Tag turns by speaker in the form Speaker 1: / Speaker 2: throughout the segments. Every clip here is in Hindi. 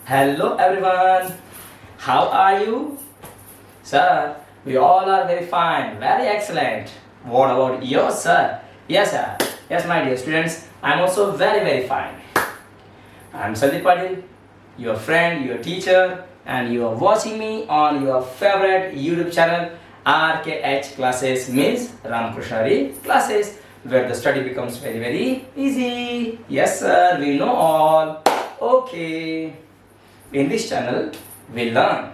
Speaker 1: Hello everyone. How are you? Sir, we all are very fine, very excellent. What about you, sir? Yes, sir. Yes, my dear students, I'm also very fine. I'm Sandeep Patil, your friend, your teacher, and you are watching me on your favorite YouTube channel RKH Classes, means Ramakrishna Classes, where the study becomes very easy. Yes, sir, we know all. Okay. In this channel, we learn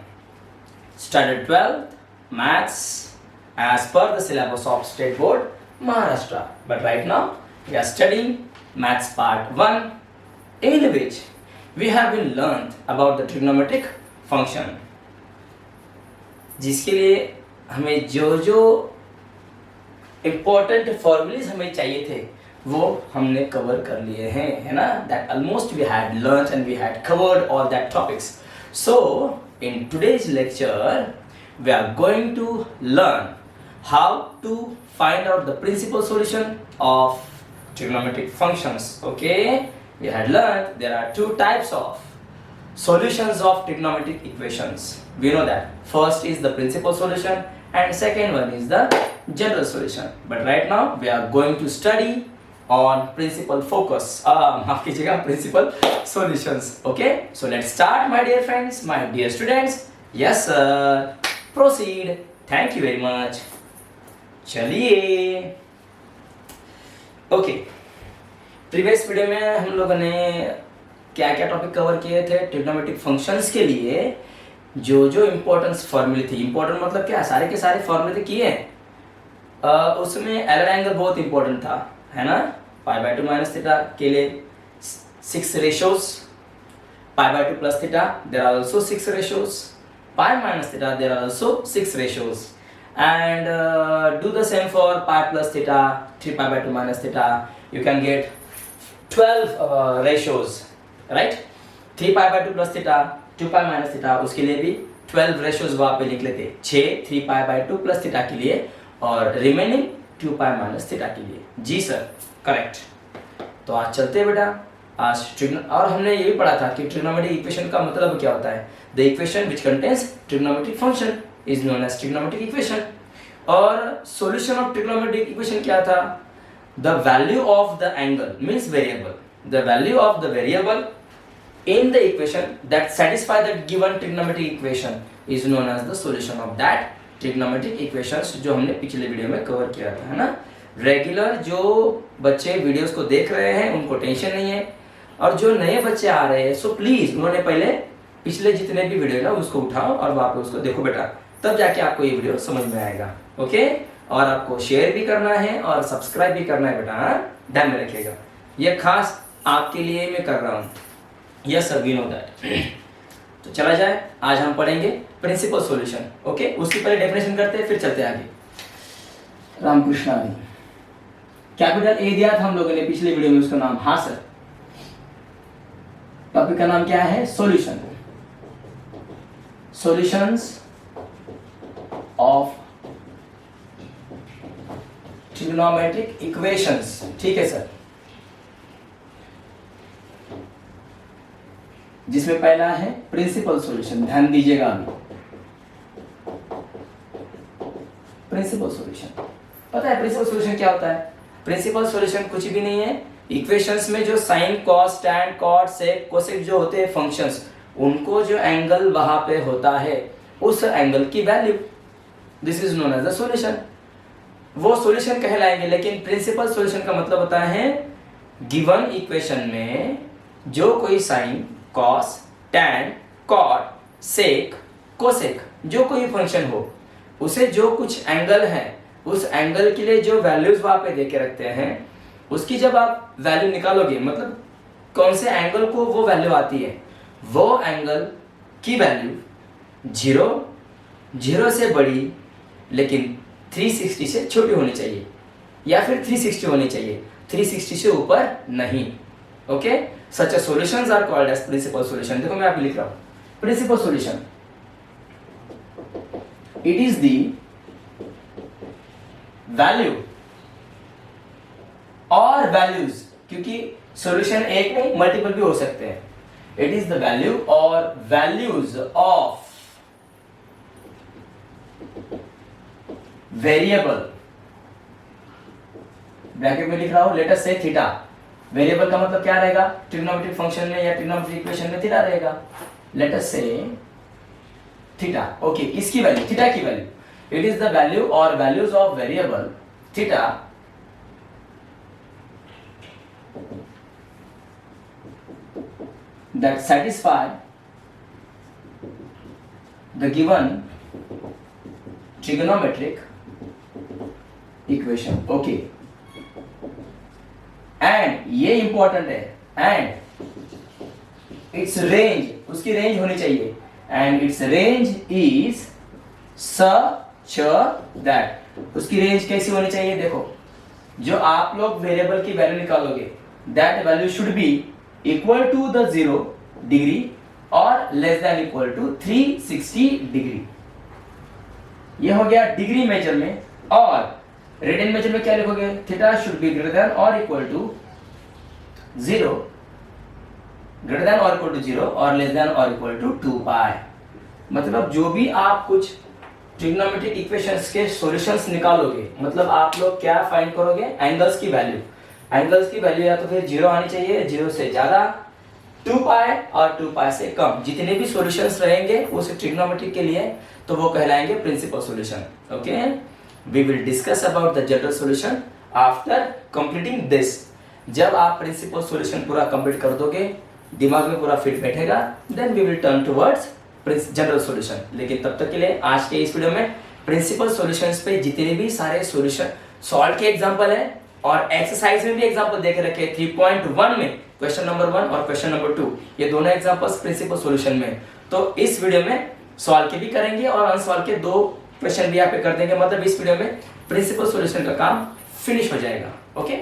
Speaker 1: Standard 12th Maths as per the syllabus of State Board Maharashtra. But right now, we are studying Maths Part 1, in which we have been learned about the trigonometric function, जिसके लिए हमें जो important formulas हमें चाहिए थे वो हमने कवर कर लिए हैं, है ना. That almost we had learned and we had covered all that topics. So in today's lecture we are going to learn how to find out the principal solution of trigonometric functions. Okay, we had learned there are two types of solutions of trigonometric equations. We know that first is the principal solution and second one is the general solution. But right now we are going to study on principal focus, माफ कीजिएगा, principal solutions. Okay, so let's start, my dear friends, my dear students. Yes sir, proceed. Thank you very much. चलिए. Okay, प्रीवियस वीडियो में हम लोगों ने क्या क्या टॉपिक कवर किए थे. ट्रिग्नोमेट्रिक फंक्शंस के लिए जो इम्पोर्टेंस फॉर्मूले थी, इम्पोर्टेंट मतलब क्या, सारे के सारे फॉर्मूले किए. उसमें एलर एंगल बहुत इंपॉर्टेंट था, है ना. पाई बाय 2 माइनस थीटा के लिए 6 ratios, pi by 2 plus theta there are also 6 ratios, pi minus theta there are also 6 ratios, and do the same for pi plus theta, 3 pi by 2 minus theta, you can get 12 ratios, right. 3 pi by 2 plus theta, 2 pi minus theta, उसके लिए भी 12 रेशियोज वहाँ पे लिख लेते. 6 3 पाई बाय 2 प्लस थीटा के लिए और रिमेनिंग 2 पाई माइनस थीटा के लिए. जी सर, करेक्ट. तो आज चलते हैं बेटा. आज और हमने ये भी पढ़ा था कि ट्रिग्नोमेट्रिक इक्वेशन का मतलब क्या होता है. The equation which contains trigonometric function is known as trigonometric equation. और सॉल्यूशन ऑफ ट्रिग्नोमेट्रिक इक्वेशन क्या था. The value of the angle means variable, the value of the variable in the equation that satisfy the given trigonometric equation is known as the solution of that trigonometric equations, जो हमने पिछले वीडियो में कवर किया था, है ना. रेगुलर जो बच्चे वीडियोस को देख रहे हैं उनको टेंशन नहीं है, और जो नए बच्चे आ रहे हैं सो प्लीज उन्होंने पहले पिछले जितने भी वीडियो ना उसको उठाओ और वहाँ पे उसको देखो बेटा, तब जाके आपको ये वीडियो समझ में आएगा. ओके, और आपको शेयर भी करना है और सब्सक्राइब भी करना है बेटा, ध्यान में रखिएगा. ये खास आपके लिए मैं कर रहा हूँ. Yes sir, we know that. तो चला जाए, आज हम पढ़ेंगे प्रिंसिपल सॉल्यूशन. ओके, उसकी पहले डेफिनेशन करते हैं फिर चलते हैं आगे. रामकृष्णा ने कैपिटल ए दिया था हम लोगों ने पिछले वीडियो में, उसका नाम. हाँ सर, टॉपिक का नाम क्या है. Solution, solutions of trigonometric equations. ठीक है सर, जिसमें पहला है प्रिंसिपल सॉल्यूशन. ध्यान दीजिएगा अभी. प्रिंसिपल सॉल्यूशन पता है प्रिंसिपल सॉल्यूशन क्या होता है. प्रिंसिपल सॉल्यूशन कुछ भी नहीं है. इक्वेशंस में जो साइन, कॉस, टैन, कॉट, सेक, कोसेक जो होते हैं फंक्शंस, उनको जो एंगल वहां पे होता है उस एंगल की value, this is known as the solution. वो सॉल्यूशन कहलाएंगे. लेकिन प्रिंसिपल सॉल्यूशन का मतलब होता है गिवन इक्वेशन में जो कोई साइन, कॉस, टैन, कॉट, सेक, कोसेक जो कोई फंक्शन हो, उसे जो कुछ एंगल है उस एंगल के लिए जो वैल्यूज वहां पे देके रखते हैं, उसकी जब आप वैल्यू निकालोगे, मतलब कौन से एंगल को वो वैल्यू आती है, वो एंगल की वैल्यू 0 से बड़ी लेकिन 360 से छोटी होनी चाहिए, या फिर 360 होनी चाहिए, 360 से ऊपर नहीं. Okay, such a solutions are called as principal solution. देखो मैं आपको लिख रहा हूँ principal solution. It is the value और values, क्योंकि सॉल्यूशन एक नहीं मल्टीपल भी हो सकते हैं. इट इज द वैल्यू और वैल्यूज ऑफ वेरिएबल, ब्रैकेट में लिख रहा हूं, लेट अस से थीटा। वेरिएबल का मतलब क्या रहेगा, ट्रिग्नोमेट्रिक फंक्शन में या ट्रिग्नोमेट्रिक इक्वेशन में थीटा रहेगा। लेट अस से थीटा, ओके, इसकी वैल्यू, थीटा की value, it is the value और values of variable theta that satisfy the given trigonometric equation, okay, and ये इंपॉर्टेंट है, and its range, उसकी रेंज होनी चाहिए, and its range is such that, उसकी रेंज कैसी होनी चाहिए, देखो जो आप लोग वेरिएबल की वैल्यू निकालोगे, that value should be equal to the 0 degree और less than equal to 360 degree. ये हो गया डिग्री मेजर में, और रेडियन मेजर में क्या लिखोगे, theta should be greater than और इक्वल टू 0, ग्रेटर देन और इक्वल टू 0 और लेस देन और इक्वल टू 2 पाई। मतलब जो भी आप कुछ ट्रिग्नोमेट्रिक इक्वेशंस के सॉल्यूशंस निकालोगे, मतलब आप लोग क्या फाइंड करोगे, एंगल्स की वैल्यू, एंगल्स की वैल्यू या तो फिर 0 आनी चाहिए, 0 से ज्यादा, 2 पाई और 2 पाई से कम। जितने भी सॉल्यूशंस रहेंगे उस ट्रिग्नोमेट्रिक के लिए तो वो कहलाएंगे principal solution. Okay, we will discuss about the general solution after completing this. जब आप प्रिंसिपल सॉल्यूशन पूरा कंप्लीट कर दोगे, दिमाग में पूरा फिट बैठेगा, then we will turn towards general solution. लेकिन तब तक के लिए आज के इस वीडियो में प्रिंसिपल सॉल्यूशंस पे जितने भी सारे सॉल्यूशन सॉल्व के एग्जांपल है और एक्सरसाइज में भी एग्जांपल देख रखे 3.1 में क्वेश्चन नंबर 1 और क्वेश्चन नंबर 2, ये दोनों एग्जांपल्स प्रिंसिपल सॉल्यूशन में। तो इस वीडियो में सॉल्व के भी करेंगे और अनसॉल्व के 2 क्वेश्चन भी यहाँ पे कर देंगे, मतलब इस वीडियो में प्रिंसिपल सॉल्यूशन का काम फिनिश हो जाएगा। ओके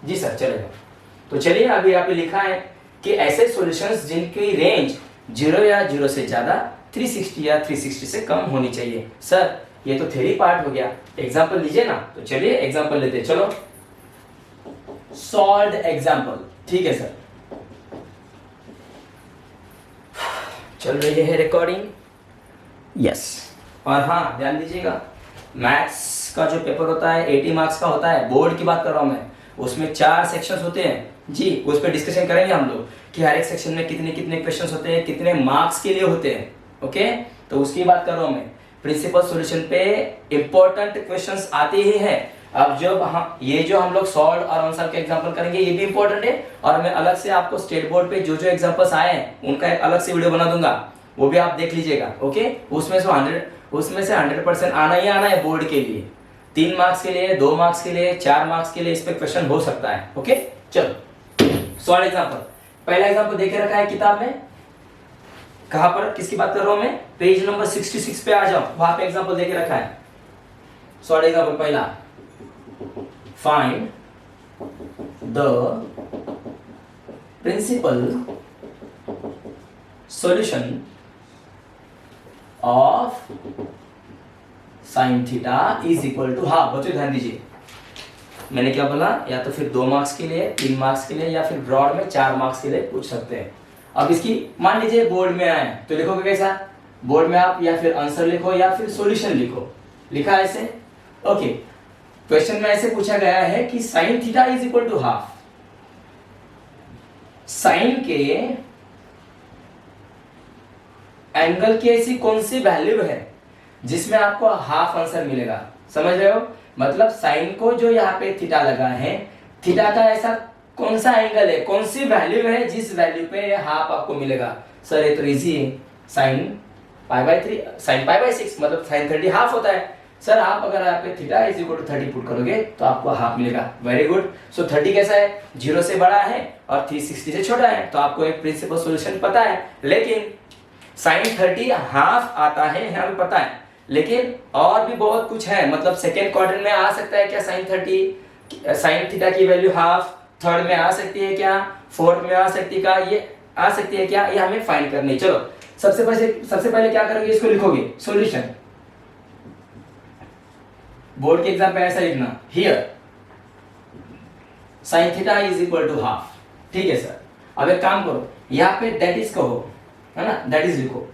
Speaker 1: जी सर, चलेगा। तो चलिए, अभी यहाँ पे लिखा है कि ऐसे सॉल्यूशंस जिनकी रेंज 0 या 0 से ज्यादा, 360 या 360 से कम होनी चाहिए। सर ये तो थ्योरी पार्ट हो गया, एग्जाम्पल लीजिए ना। तो चलिए एग्जाम्पल लेते हैं, चलो सॉल्व्ड एग्जाम्पल। ठीक है सर, चल रही है रिकॉर्डिंग, यस। और हाँ ध्यान दीजिएगा, मैथ्स का जो पेपर होता है 80 मार्क्स का होता है, बोर्ड की बात कर रहा हूं मैं, उसमें 4 सेक्शंस होते हैं जी। उस पर डिस्कशन करेंगे हम लोग कि हर एक सेक्शन में कितने कितने क्वेश्चंस होते हैं, कितने मार्क्स के लिए होते हैं। ओके, तो उसकी बात कर रहा हूं मैं। प्रिंसिपल सॉल्यूशन पे इंपॉर्टेंट क्वेश्चंस आते ही हैं। अब जब हम ये जो हम लोग सॉल्व और अनसॉल्व के एग्जांपल करेंगे, ये भी इंपॉर्टेंट है, और मैं अलग से आपको स्टेट बोर्ड पे जो जो एग्जांपल्स आए हैं उनका एक अलग से वीडियो बना दूंगा, वो भी आप देख लीजिएगा। ओके, उसमें से 100% आना ही आना है बोर्ड के लिए। 3 मार्क्स के लिए, 2 मार्क्स के लिए, 4 मार्क्स के लिए इस पे क्वेश्चन हो सकता है। ओके चलो सॉल्व एग्जांपल। पहला एग्जांपल देखे रखा है किताब में, कहां पर, किसकी बात कर रहा हूं मैं, पेज नंबर 66 पे आ जाओ, वहां पे एग्जांपल देके रखा है। सॉल्व एग्जांपल पहला, find the principal solution of sine theta is equal to half. बच्चों ध्यान दीजिए, मैंने क्या बोला, या तो फिर 2 मार्क्स के लिए, 3 मार्क्स के लिए, या फिर ब्रॉड में 4 मार्क्स के लिए पूछ सकते हैं। अब इसकी मान लीजिए बोर्ड में आए तो लिखोगे कैसा, बोर्ड में आप या फिर आंसर लिखो या फिर सॉल्यूशन लिखो, लिखा ऐसे। ओके, क्वेश्चन में ऐसे पूछा गया है कि sine theta is equal to half. Sine के एंगल की ऐसी कौन सी वैल्यू है जिसमें आपको हाफ आंसर मिलेगा, समझ रहे हो। मतलब साइन को जो यहाँ पे थीटा लगा है, थीटा का ऐसा कौन सा एंगल है, कौन सी वैल्यू है जिस वैल्यू पे हाफ आपको मिलेगा। सर ये तो इजी है, साइन π/3, साइन π/6, मतलब साइन 30 हाफ होता है। सर आप अगर यहाँ पे theta is equal to 30 put करोगे तो आपको हाफ मिलेगा। Very good. सो 30 कैसा है, 0 से बड़ा है और 360 से छोटा है, तो आपको एक प्रिंसिपल सॉल्यूशन पता है। लेकिन साइन 30 हाफ आता है, हमें पता है, लेकिन और भी बहुत कुछ है। मतलब सेकेंड क्वाड्रेंट में आ सकता है क्या साइन 30, साइन थीटा की वैल्यू हाफ, थर्ड में आ सकती है क्या, फोर्थ में आ सकती है क्या, ये आ सकती है क्या, ये हमें फाइंड करनी है। चलो सबसे पहले क्या करोगे, इसको लिखोगे सॉल्यूशन। बोर्ड के एग्जाम पे ऐसा लिखना, here sine theta is equal to half. ठीक है सर, अब एक काम करो, यहाँ पे दैट इज कहो, है ना, दैट इज लिखो।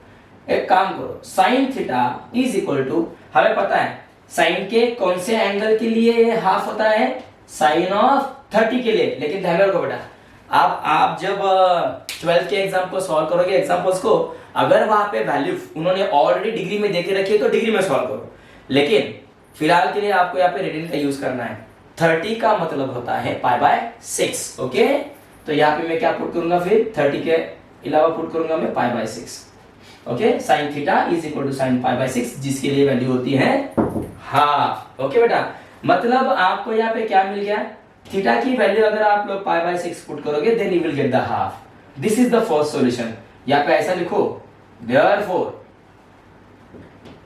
Speaker 1: एक काम करो, sine theta is equal to, हमें पता है साइन के कौन से एंगल के लिए हाफ होता है, साइन ऑफ 30 के लिए। लेकिन ध्यान रखो बेटा, आप जब 12th के एग्जाम को सॉल्व करोगे, एग्जाम्पल्स को, अगर वहां पे वैल्यू उन्होंने ऑलरेडी डिग्री में देके रखी है तो डिग्री में सॉल्व करो, लेकिन फिलहाल के लिए आपको यहाँ पे रेडियन का यूज करना है। 30 का मतलब होता है π/6। ओके, तो यहाँ पे मैं क्या पुट करूंगा, फिर 30 के अलावा पुट करूंगा मैं π/6। Okay, sine theta is equal to sine π/6, जिसके लिए वैल्यू होती है हाफ। ओके बेटा, मतलब आपको यहाँ पे क्या मिल गया, थीटा की वैल्यू अगर आप लोग π/6 पुट करोगे then you will get the half. This is the first solution. यहाँ पे ऐसा लिखो, देयरफॉर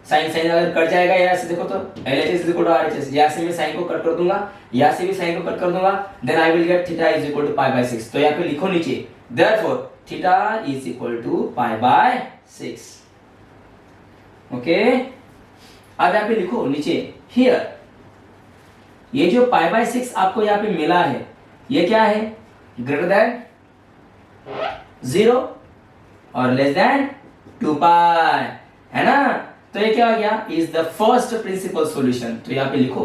Speaker 1: साइन अगर कट जाएगा यहाँ से, देखो तो LHS is equal to RHS, यहाँ से मैं साइन को कट कर दूंगा, यहाँ से भी साइन को कट कर दूंगा, then I will get theta is equal to π/6। तो यहाँ पे लिखो नीचे, therefore theta is equal to π/6। Okay, अब यहाँ पे लिखो नीचे, हियर ये जो π/6 आपको यहाँ पे मिला है, ये क्या है, ग्रेटर देन 0 और लेस देन 2π, है ना। तो ये क्या हो गया, is the first principle solution. तो यहाँ पे लिखो,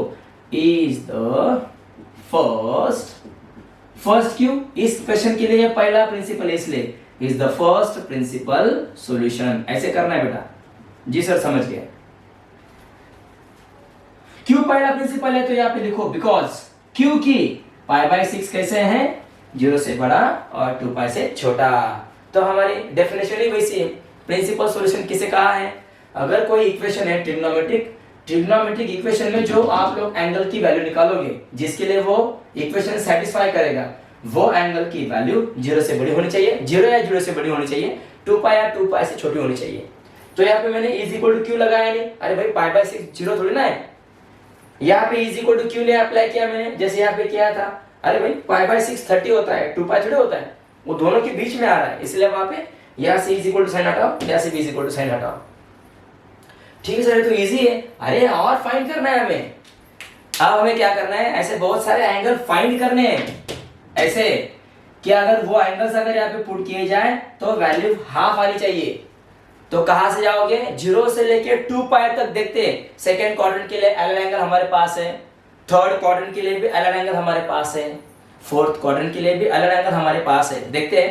Speaker 1: इज द फर्स्ट क्यों, इस क्वेश्चन के लिए पहला प्रिंसिपल, इसलिए is the first principle solution. ऐसे करना है बेटा। जी सर, समझ गए। क्यों पहला प्रिंसिपल है, तो यहाँ पे लिखो बिकॉज, क्योंकि π/6 कैसे है, 0 से बड़ा और 2π से छोटा। तो हमारी डेफिनेशन ही वैसी है। प्रिंसिपल सॉल्यूशन किसे कहा है, अगर कोई इक्वेशन है ट्रिग्नोमेट्रिक इक्वेशन में जो आप लोग एंगल की वैल्यू निकालोगे, जिसके लिए वो इक्वेशन सेटिस्फाई करेगा, वो एंगल की वैल्यू 0 से बड़ी होनी चाहिए, 0 या 0 से बड़ी होनी चाहिए, 2π या 2π से छोटी होनी चाहिए। तो यहाँ पे मैंने इज इक्वल टू क्यों लगाया नहीं, अरे भाई π/6 0 थोड़ी ना है, यहाँ पे इज इक्वल टू क्यों ले अप्लाई किया मैंने, जैसे यहाँ पे किया था, अरे भाई π/6 30 होता है, 2π थोड़ी होता है, वो दोनों के बीच में आ रहा है, इसलिए वहां पे यहाँ से इज इक्वल टू साइन हटाओ, यहाँ से भी इज इक्वल टू साइन हटाओ। ठीक है सर, तो इजी है। अरे और फाइंड करना है हमें। अब हमें क्या करना है, ऐसे बहुत सारे एंगल फाइंड करने हैं, ऐसे कि अगर वो एंगल्स अगर यहाँ पे पुट किए जाए तो वैल्यू हाफ आनी चाहिए। तो कहां से जाओगे, 0 से लेके 2π तक देखते हैं। सेकेंड क्वाड्रेंट के लिए एल एंगल हमारे पास है, थर्ड क्वाड्रेंट के लिए भी एल एंगल हमारे पास है, फोर्थ क्वाड्रेंट के लिए भी एल एंगल हमारे पास है। देखते हैं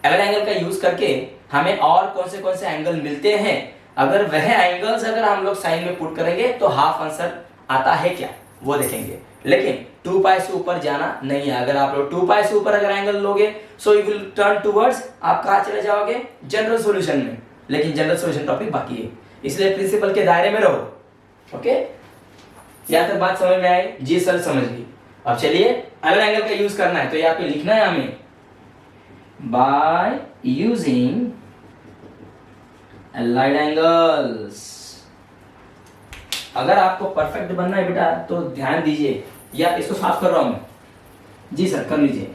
Speaker 1: एल एंगल का यूज करके हमें और कौन से एंगल मिलते हैं। अगर वह एंगल्स अगर हम लोग साइन में पुट करेंगे तो हाफ आंसर आता है क्या, वो देखेंगे। लेकिन 2π से ऊपर जाना नहीं है। अगर आप लोग 2π से ऊपर अगर एंगल लोगे so you will turn towards, आप कहां चले जाओगे, जनरल सॉल्यूशन में। लेकिन जनरल सॉल्यूशन टॉपिक बाकी है, इसलिए प्रिंसिपल के दायरे में रहो। ओके, यहाँ तक बात समझ में आई? जी सर, समझ गई। अब चलिए अगला एंगल का यूज करना है, तो यहाँ पे लिखना है हमें, बाय यूजिंग allied angles। अगर आपको परफेक्ट बनना है बेटा तो ध्यान दीजिए, या इसको साफ कर रहा हूं मैं। जी सर, कर लीजिए।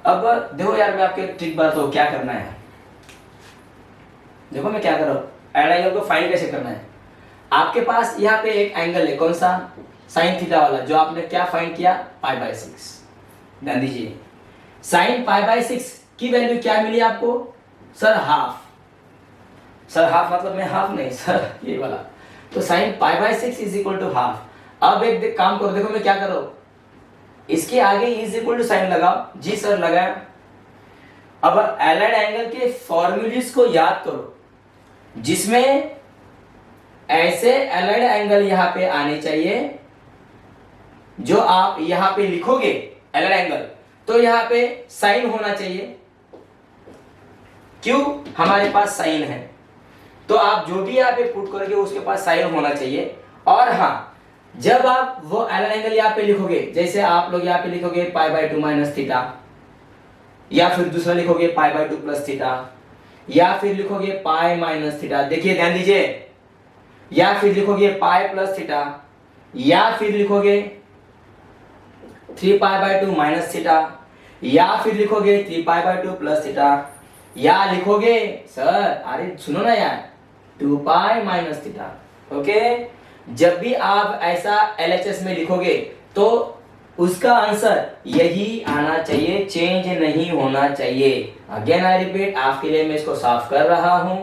Speaker 1: अब देखो यार, मैं आपके ट्रिक बताता हूं क्या करना है। देखो मैं क्या कर रहा हूं, एड एंगल को फाइंड कैसे करना है। आपके पास यहाँ पे एक एंगल है, कौन सा, साइन थीटा वाला, जो आपने क्या फाइंड किया, π/6। ध्यान दीजिए, साइन π/6 की वैल्यू क्या मिली आपको, सर हाफ। सर हाफ मतलब मैं हाफ नहीं सर, ये वाला। तो sine π/6 is equal to half. अब एक काम करो, देखो मैं क्या कर रहा हूं, इसके आगे इज इक्वल टू साइन लगाओ। जी सर, लगाया। अब एलाइड एंगल के फॉर्मूलेस को याद करो, जिसमें ऐसे एलाइड एंगल यहां पे आने चाहिए, जो आप यहां पे लिखोगे एलाइड एंगल, तो यहां पे साइन होना चाहिए। क्यों, हमारे पास साइन है, तो आप जो भी यहां पे पुट करोगे उसके पास साइन होना चाहिए। और हाँ, जब आप वो एलाइड एंगल यहां पे लिखोगे, जैसे आप लोग यहां पे लिखोगे π/2 माइनस थीटा, या फिर दूसरा लिखोगे π/2 प्लस थीटा, या फिर लिखोगे पाई माइनस थीटा। देखिए ध्यान दीजिए, या फिर लिखोगे पाई प्लस थीटा, या फिर लिखोगे 3π/2 माइनस थीटा, या फिर लिखोगे 3π/2 प्लस थीटा, या लिखोगे, सर अरे सुनो ना यार, 2π माइनस थीटा। ओके, जब भी आप ऐसा LHS में लिखोगे तो उसका आंसर यही आना चाहिए, चेंज नहीं होना चाहिए। अगेन आई रिपीट, आपके लिए मैं इसको साफ कर रहा हूं।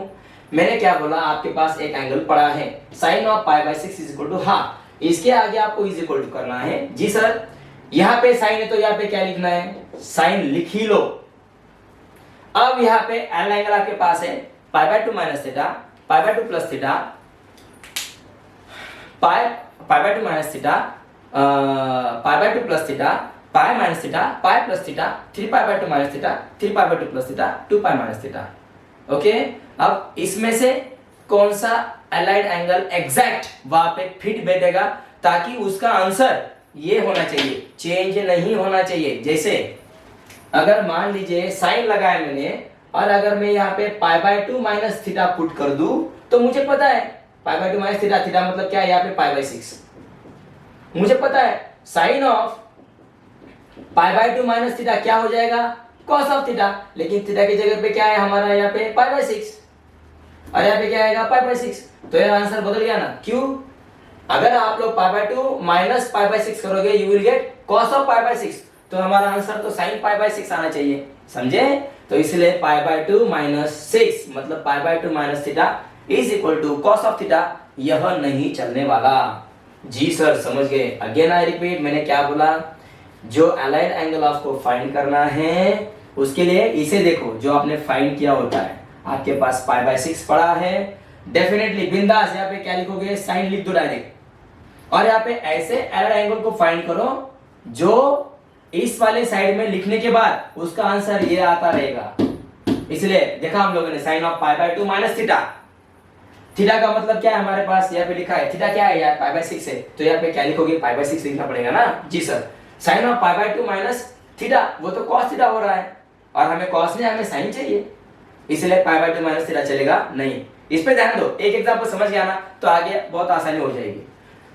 Speaker 1: मैंने क्या बोला, आपके पास एक एंगल पड़ा है, sine of pi by 6 is equal to half. इसके आगे आपको इज इक्वल टू करना है। जी सर, यहाँ पे साइन है तो यहाँ पे क्या लिखना है, साइन लिख ही लो। अब यहाँ पे एल एंगल आपके पास है पाई by 2 minus theta, pi by 2 plus theta, pi by 2 minus theta, pi by 2 plus theta, pi minus theta, pi plus theta, 3 pi by 2 minus theta, 3 pi by 2 plus theta, 2 pi minus theta. Okay, अब इसमें से कौन सा अलाइड एंगल एग्जैक्ट वहां पे फिट बैठेगा, ताकि उसका आंसर ये होना चाहिए, चेंज नहीं होना चाहिए। जैसे अगर मान लीजिए साइन लगाया मैंने, और अगर मैं यहाँ पे पाई बाय 2 माइनस थीटा पुट कर दूं, तो मुझे पता है पाई बाय 2 माइनस थीटा, थीटा मतलब क्या है यहाँ पे पाई बाय 6। मुझे पता है sine of pi by 2 minus theta क्या हो जाएगा, कॉस ऑफ थीटा। लेकिन थीटा की जगह पे क्या है हमारा यहाँ पे पाई बाय 6, और यहाँ पे क्या आएगा पाई बाय 6। तो ये आंसर बदल गया ना, क्यों? अगर आप लोग पाई बाय 2 माइनस पाई बाय 6 करोगे, you will gate cos of pi by 6। तो हमारा आंसर तो साइन पाई बाय 6 आना चाहिए, समझे? तो इसलिए पाई बाय 2 माइनस 6 मतलब pi by 2 minus theta is equal to cos of theta, यह नहीं चलने वाला। जी सर, समझ गए? अगेन आई रिपीट, मैंने क्या बोला, जो अलाइड एंगल आपको फाइंड करना है उसके लिए इसे देखो, जो आपने फाइंड किया होता है, आपके पास पाई बाय 6 पड़ा है, डेफिनेटली बिंदास यहाँ पे क्या लिखोगे, साइन लिख दो डायरेक्ट। और यहाँ पे ऐसे अलाइड एंगल को फाइंड करो जो इस वाले साइड में लिखने के बाद उसका आंसर ये आता रहेगा। इसलिए देखा हम लोगों ने sine of pi by 2 minus theta, theta का मतलब क्या है हमारे पास यहाँ पे लिखा है, थीटा क्या है यार, पाई बाय 6 है, तो यहाँ पे क्या लिखोगे, पाई बाय 6 लिखना पड़ेगा ना। जी sir, sine of pi by 2 minus theta वो तो कॉस थीटा हो रहा है, और हमें कॉस नहीं, हमें साइन चाहिए, इसलिए पाई बाय 2 माइनस थीटा चलेगा नहीं। इस पे ध्यान दो, एक एग्जांपल समझ गया ना तो आगे बहुत आसानी हो जाएगी।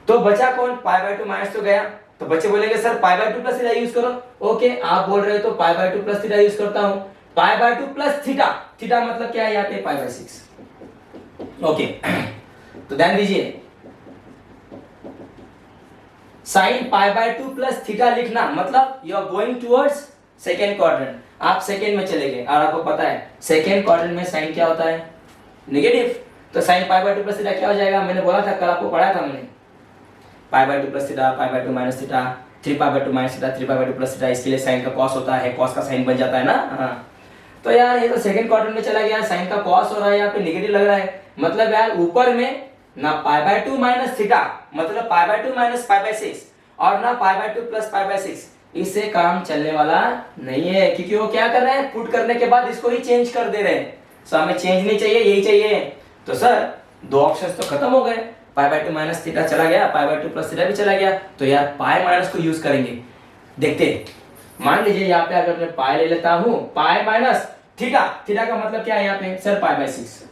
Speaker 1: तो बचा कौन, पाई बाय 2 माइनस तो गया, तो बच्चे बोलेंगे sir pi by 2 plus theta use करो। ओके, आप बोल रहे हो तो पाई बाय 2 प्लस थीटा यूज करता हूं। पाई बाय 2 प्लस थीटा, थीटा मतलब क्या है यहाँ पे पाई बाय 6। ओके, तो ध्यान दीजिए, sine pi by 2 plus theta लिखना मतलब you are going towards second quadrant, आप सेकेंड में चले गए, और आपको पता है सेकेंड क्वाड्रेंट में साइन क्या होता है, नेगेटिव। तो sign pi by 2 plus theta क्या हो जाएगा, मैंने बोला था कल, आपको पढ़ाया था मैंने, पाई by 2 plus theta, pi by 2 minus theta, 3 pi by 2 minus theta, 3 pi by 2 plus theta. इसके लिए साइन का कॉस होता है, कॉस का साइन बन जाता है ना। हाँ, तो यार ये तो सेकंड क्वाड्रेंट में चला गया, साइन का कॉस हो रहा है, यहाँ पे नेगेटिव लग रहा है, मतलब यार ऊपर में ना पाई बाय 2 माइनस थीटा मतलब pi by 2 minus pi by 6, और ना पाई बाय 2 प्लस पाई बाय 6, इससे काम चलने वाला नहीं है, क्योंकि वो क्या कर रहे हैं, पुट करने के बाद इसको ही चेंज कर दे रहे हैं। सो हमें चेंज नहीं चाहिए, यही चाहिए। तो सर दो ऑप्शंस तो खत्म हो गए, पाई बाय 2 माइनस थीटा चला गया, पाई बाय 2 प्लस थीटा भी चला गया, तो यार पाई माइनस को यूज करेंगे। देखते, मान लीजिए यहाँ पे अगर मैं पाई ले लेता हूं, पाई माइनस थीटा, थीटा का मतलब क्या है यहाँ पे सर पाई बाय 6।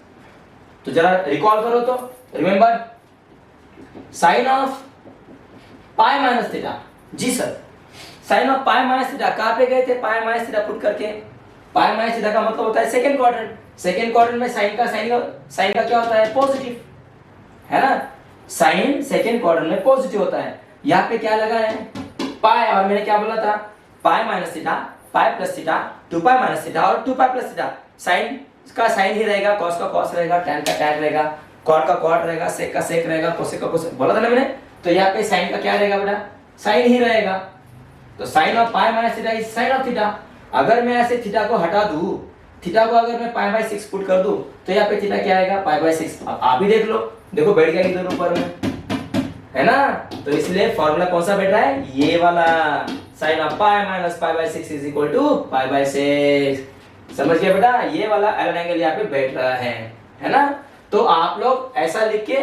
Speaker 1: तो जरा रिकॉल करो, तो remember sine of pi minus theta. जी sir, sine of pi minus theta कहां पे गए थे, पाई माइनस थीटा पुट करके। पाई माइनस थीटा का मतलब होता है सेकंड क्वाड्रेंट, सेकंड क्वाड्रेंट में साइन का क्या होता है, पॉजिटिव, है ना। साइन सेकंड क्वाड्रेंट में पॉजिटिव होता है। यहाँ पे क्या लगा है, पाई, और मैंने क्या बोला था, पाई minus theta, pi plus theta, 2 pi minus theta और 2 पाई प्लस थीटा। साइन का साइन ही रहेगा, कॉस का कॉस रहेगा, टैन का टैन रहेगा, कॉट का कॉट रहेगा, सेक का सेक रहेगा, कोसेक का कोसेक, बोला था ना मैंने। तो यहाँ पे साइन का क्या रहेगा बेटा, साइन ही रहेगा। तो sine of pi minus theta is sine of theta. अगर मैं ऐसे थीटा को हटा दूं, थीटा को अगर मैं पाई बाय 6 पुट कर दूं, तो यहाँ पे थीटा क्या आएगा, पाई बाय 6। अब आप ही देख लो, देखो बैठ गया इधर ऊपर में, है ना। तो इसलिए फॉर्मूला कौन सा बैठ रहा है, ये वाला, sine of pi minus pi by 6 is equal to pi by 6। समझ गए बेटा, ये वाला एल एंगल यहाँ पे बैठ रहा है ना। तो आप लोग ऐसा लिख के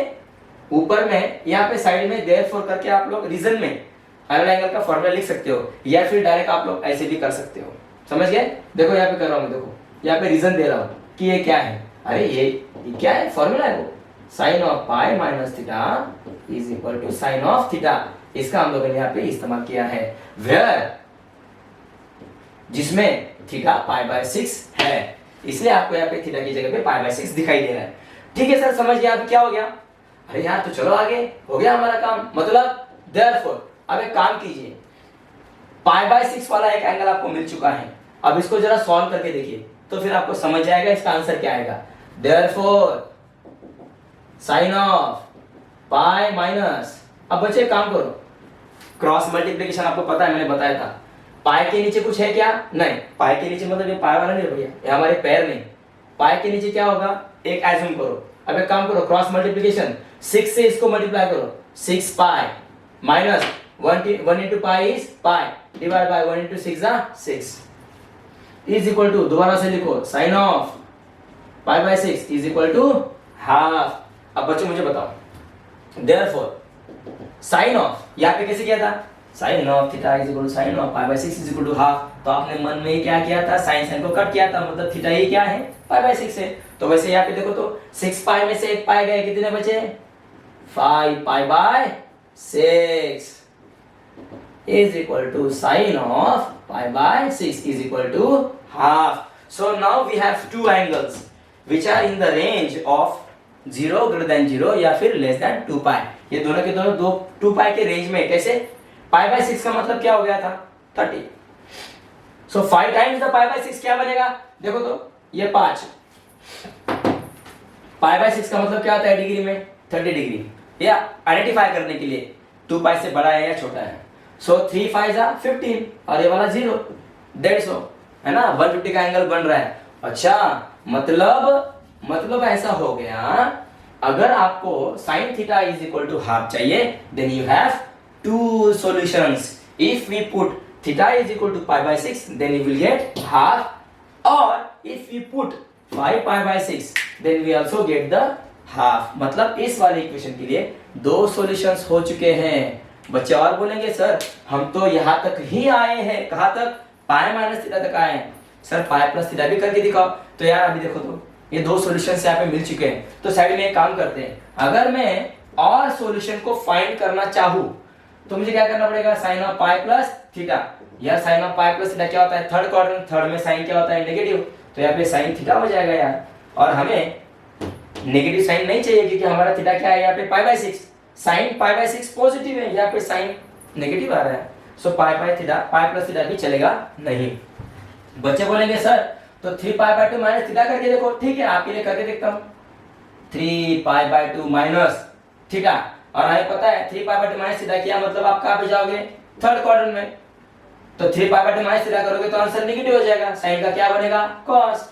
Speaker 1: ऊपर में यहाँ पे साइड में देयरफॉर करके आप लोग रीजन में एल एंगल का फॉर्मूला लिख सकते हो, या फिर डायरेक्ट आप लोग ऐसे भी कर सकते हो। समझ गए? देखो यहाँ पे कर रहा हूँ, देखो यहाँ पे रीजन दे रहा हूँ कि ये क्या है। अरे ये क्या है, फॉर्मूला है वो, sine of pi minus theta is equal to sine of theta. इसका हम लोगों ने यहाँ पे इस्तेमाल किया है, वेयर जिसमें थीटा पाई बाय 6 है, इसलिए आपको यहाँ पे थीटा की जगह पे पाई बाय 6 दिखाई दे रहा है। ठीक है सर, समझ गया। अब क्या हो गया, अरे यार तो चलो आगे, हो गया हमारा काम। मतलब देयरफॉर अब एक काम कीजिए, π/6 वाला एक एंगल आपको मिल चुका है, अब इसको जरा सॉल्व करके देखिए तो फिर आपको समझ जाएगा इसका आंसर क्या आएगा। Therefore sine of pi minus, अब बच्चे काम करो, क्रॉस मल्टीप्लिकेशन आपको पता है, मैंने बताया था। पाई के नीचे कुछ है क्या? नहीं, पाई के नीचे मतलब ये पाई वाला नहीं भैया, ये हमारे पैर नहीं। पाई के नीचे क्या होगा, एक एज्यूम करो। अब एक काम करो, क्रॉस मल्टीप्लिकेशन 6 से इसको मल्टीप्लाई करो, 6 pi minus 1 into pi is pi divide by 1 into 6 6 is equal to, दोबारा से लिखो, sine of π/6 is equal to half. अब बच्चों मुझे बताओ, देयरफॉर साइन ऑफ यहाँ पे कैसे किया था, sine of theta is equal to sine of π/6 is equal to half. तो आपने मन में क्या किया था, साइन को कट किया था, मतलब थीटा ये क्या है, π/6 है। तो वैसे यहाँ पे देखो तो 6 पाई में से 1 पाई गए, कितने बचे, 5 π/6 is equal to sin of π/6 is equal to half. So now we have two angles which are in the range of 0 greater than 0 या फिर less than 2 पाई। ये दोनों के दोनों 2 पाई के रेंज में। कैसे, π/6 का मतलब क्या हो गया था, 30। So 5 times the π/6 क्या बनेगा, देखो तो ये 5, π/6 का मतलब क्या होता है डिग्री में, 30 डिग्री। या आइडेंटिफाई करने के लिए 2 पाई से बड़ा है या छोटा है। सो 3 5 15 और ये वाला 0, 150 है ना, 150 का एंगल बन रहा है। अच्छा मतलब ऐसा हो गया, अगर आपको sin theta is equal to half चाहिए, then you have two solutions. If we put theta is equal to π/6 then you will get half, और if we put 5 π/6 then we also get the half. मतलब इस वाले इक्वेशन के लिए दो सॉल्यूशंस हो चुके हैं। बच्चे और बोलेंगे सर हम तो यहाँ तक ही आए हैं, कहाँ तक, पाई माइनस थीटा तक आए हैं, सर पाई प्लस थीटा भी करके दिखाओ। तो यार अभी देखो तो ये दो सॉल्यूशंस यहाँ पे मिल चुके हैं। तो साइड में एक काम करते हैं, अगर मैं और सॉल्यूशन को फाइंड करना चाहूँ तो मुझे क्या करना पड़ेगा, sine of pi plus theta. यार sine of pi plus theta क्या होता है, थर्ड क्वाड्रेंट, थर्ड में साइन क्या होता है, नेगेटिव। तो यहाँ पे साइन थीटा हो जाएगा यार, और हमें नेगेटिव साइन नहीं चाहिए क्योंकि हमारा थीटा क्या है यहाँ पे π/6, साइन π/6 पॉजिटिव है, यहाँ पे साइन नेगेटिव आ रहा है। सो पाई थीटा, पाई प्लस थीटा भी चलेगा नहीं। बच्चे बोलेंगे सर तो 3π/2 माइनस थीटा करके देखो। ठीक है, आपके लिए करके देखता हूँ, 3π/2 माइनस थीटा, और हमें पता है 3π/2 माइनस थीटा किया मतलब आप कहाँ पे जाओगे, थर्ड क्वाड्रेंट में। तो 3π/2 माइनस थीटा करोगे तो आंसर नेगेटिव हो जाएगा, साइन का क्या बनेगा, कॉस।